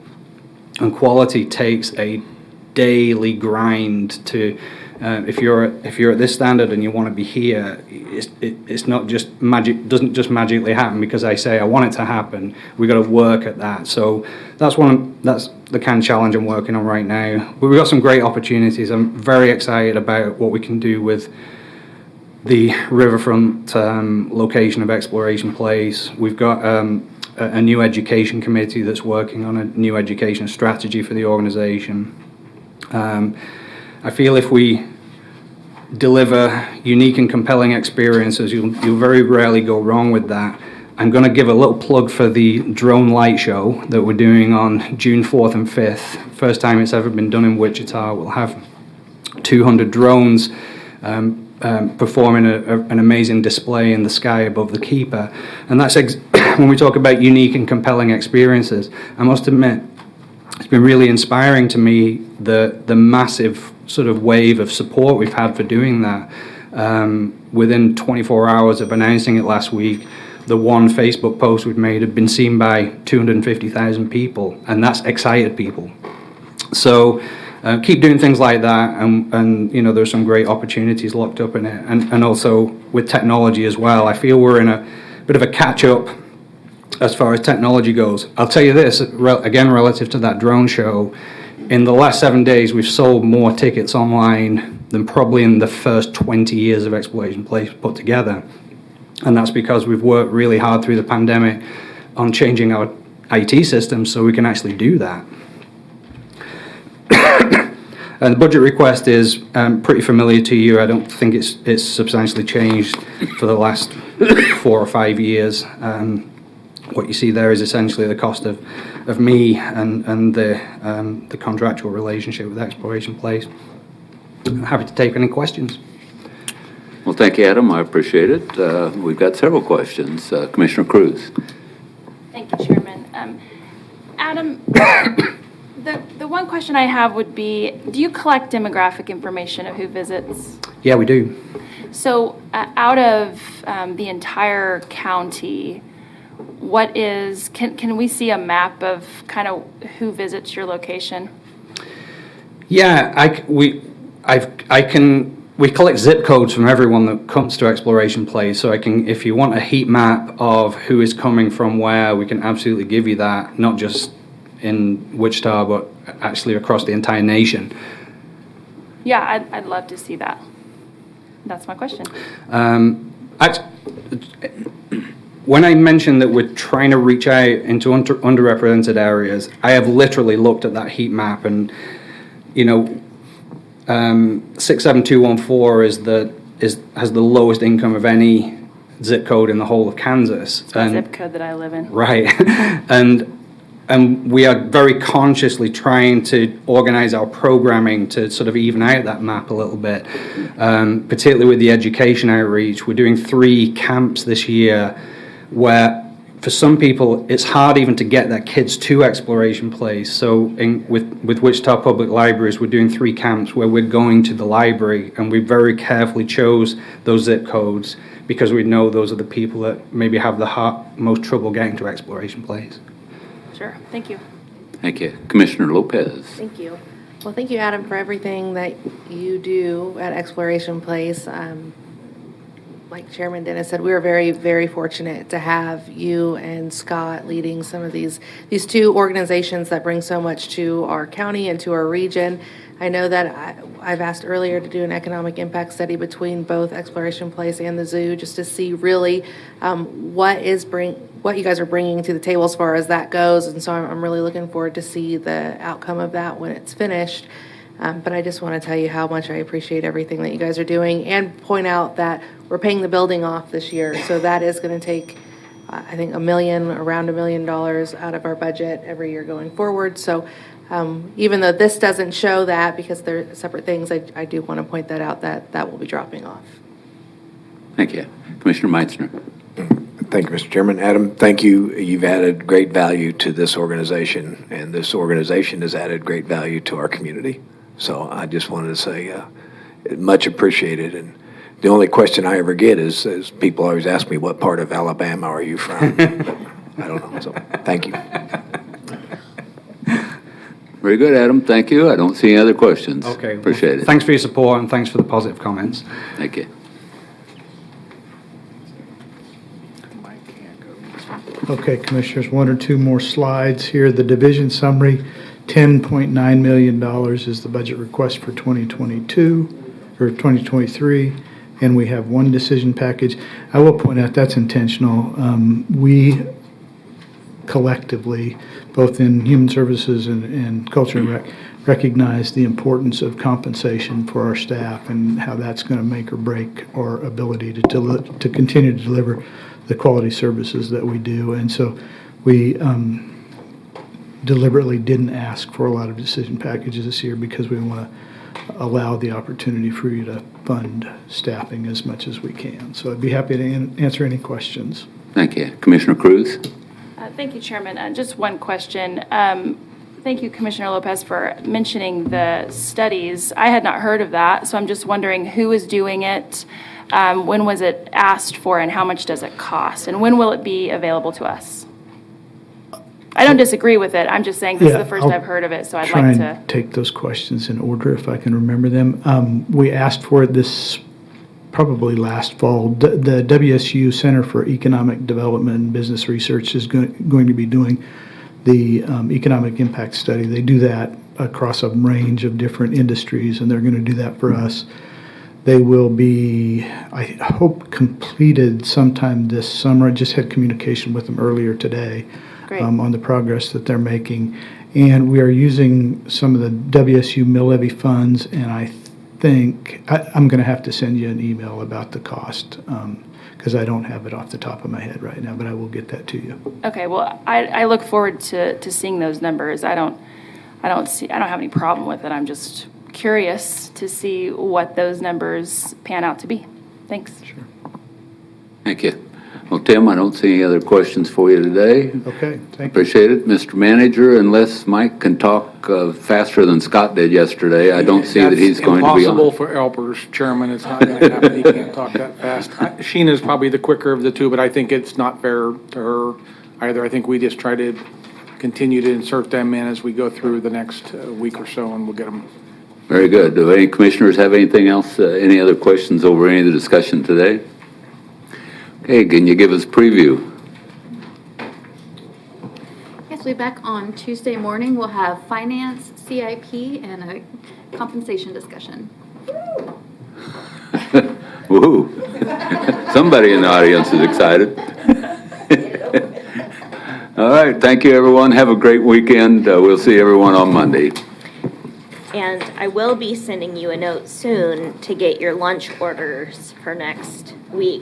And quality takes a daily grind to, if you're at this standard and you want to be here, it's not just magic, doesn't just magically happen because I say I want it to happen. We've got to work at that. So that's the kind of challenge I'm working on right now. But we've got some great opportunities. I'm very excited about what we can do with the riverfront location of Exploration Place. We've got a new education committee that's working on a new education strategy for the organization. I feel if we deliver unique and compelling experiences, you'll very rarely go wrong with that. I'm going to give a little plug for the drone light show that we're doing on June 4th and 5th. First time it's ever been done in Wichita. We'll have 200 drones performing an amazing display in the sky above the keeper. And that's when we talk about unique and compelling experiences. I must admit, it's been really inspiring to me the massive sort of wave of support we've had for doing that. Within 24 hours of announcing it last week, the one Facebook post we've made had been seen by 250,000 people, and that's excited people. So keep doing things like that, and you know, there's some great opportunities locked up in it, and also with technology as well. I feel we're in a bit of a catch-up as far as technology goes. I'll tell you this, again, relative to that drone show, in the last 7 days, we've sold more tickets online than probably in the first 20 years of Exploration Place put together. And that's because we've worked really hard through the pandemic on changing our IT systems so we can actually do that. And the budget request is pretty familiar to you. I don't think it's substantially changed for the last 4 or 5 years. What you see there is essentially the cost of me and the contractual relationship with Exploration Place. I'm happy to take any questions. Well, thank you, Adam. I appreciate it. We've got several questions. Commissioner Cruz. Thank you, Chairman. Adam, the one question I have would be, do you collect demographic information of who visits? Yeah, we do. So out of the entire county, can we see a map of kind of who visits your location? Yeah, we collect zip codes from everyone that comes to Exploration Place, so if you want a heat map of who is coming from where, we can absolutely give you that, not just in Wichita, but actually across the entire nation. Yeah, I'd love to see that. That's my question. When I mentioned that we're trying to reach out into underrepresented areas, I have literally looked at that heat map, and you know, 67214 has the lowest income of any zip code in the whole of Kansas. It's the zip code that I live in. Right, and we are very consciously trying to organize our programming to sort of even out that map a little bit, particularly with the education outreach. We're doing 3 camps this year where for some people it's hard even to get their kids to Exploration Place. So with Wichita Public Libraries, we're doing 3 camps where we're going to the library, and we very carefully chose those zip codes because we know those are the people that maybe have the most trouble getting to Exploration Place. Sure, thank you. Thank you. Commissioner Lopez. Thank you. Well, thank you, Adam, for everything that you do at Exploration Place. Like Chairman Dennis said, we are very, very fortunate to have you and Scott leading some of these 2 organizations that bring so much to our county and to our region. I know that I've asked earlier to do an economic impact study between both Exploration Place and the zoo, just to see really what you guys are bringing to the table as far as that goes. And so I'm really looking forward to see the outcome of that when it's finished. But I just want to tell you how much I appreciate everything that you guys are doing, and point out that we're paying the building off this year. So that is going to take I think around $1 million out of our budget every year going forward. So even though this doesn't show that because they're separate things, I do want to point that out, that will be dropping off. Thank you. Commissioner Meitzner. Thank you, Mr. Chairman. Adam, thank you. You've added great value to this organization, and this organization has added great value to our community. So I just wanted to say much appreciated. And the only question I ever get is people always ask me, what part of Alabama are you from? I don't know. So thank you. Very good, Adam. Thank you. I don't see any other questions. Okay. Appreciate it. Thanks for your support and thanks for the positive comments. Thank you. Okay, Commissioners, one or two more slides here. The division summary, $10.9 million is the budget request for 2022 or 2023, and we have one decision package. I will point out that's intentional. We collectively, both in Human Services and Culture and Rec, recognize the importance of compensation for our staff and how that's going to make or break our ability to continue to deliver the quality services that we do. And so we deliberately didn't ask for a lot of decision packages this year because we want to allow the opportunity for you to fund staffing as much as we can. So I'd be happy to answer any questions. Thank you. Commissioner Cruz? Thank you, Chairman. Just one question. Thank you, Commissioner Lopez, for mentioning the studies. I had not heard of that, so I'm just wondering who is doing it, when was it asked for, and how much does it cost? And when will it be available to us? I don't disagree with it. I'm just saying this is the 1st I've heard of it, so I'd like to try and take those questions in order if I can remember them. We asked for it this probably last fall. The WSU Center for Economic Development and Business Research is going to be doing the economic impact study. They do that across a range of different industries, and they're going to do that for us. They will be, I hope, completed sometime this summer. I just had communication with them earlier today on the progress that they're making. And we are using some of the WSU mill levy funds, and I think I'm going to have to send you an email about the cost because I don't have it off the top of my head right now, but I will get that to you. Okay, well, I look forward to seeing those numbers. I don't have any problem with it. I'm just curious to see what those numbers pan out to be. Thanks. Sure. Thank you. Well, Tim, I don't see any other questions for you today. Okay, thank you. Appreciate it. Mr. Manager, unless Mike can talk faster than Scott did yesterday, I don't see that he's going to be on. Impossible for Elpers, Chairman. It's not going to happen. He can't talk that fast. Sheena's probably the quicker of the two, but I think it's not fair to her either. I think we just try to continue to insert them in as we go through the next week or so, and we'll get them. Very good. Do any commissioners have anything else, any other questions over any of the discussion today? Okay, can you give us a preview? Yes, we'll be back on Tuesday morning. We'll have finance, CIP, and a compensation discussion. Woohoo. Somebody in the audience is excited. All right, thank you, everyone. Have a great weekend. We'll see everyone on Monday. And I will be sending you a note soon to get your lunch orders for next week.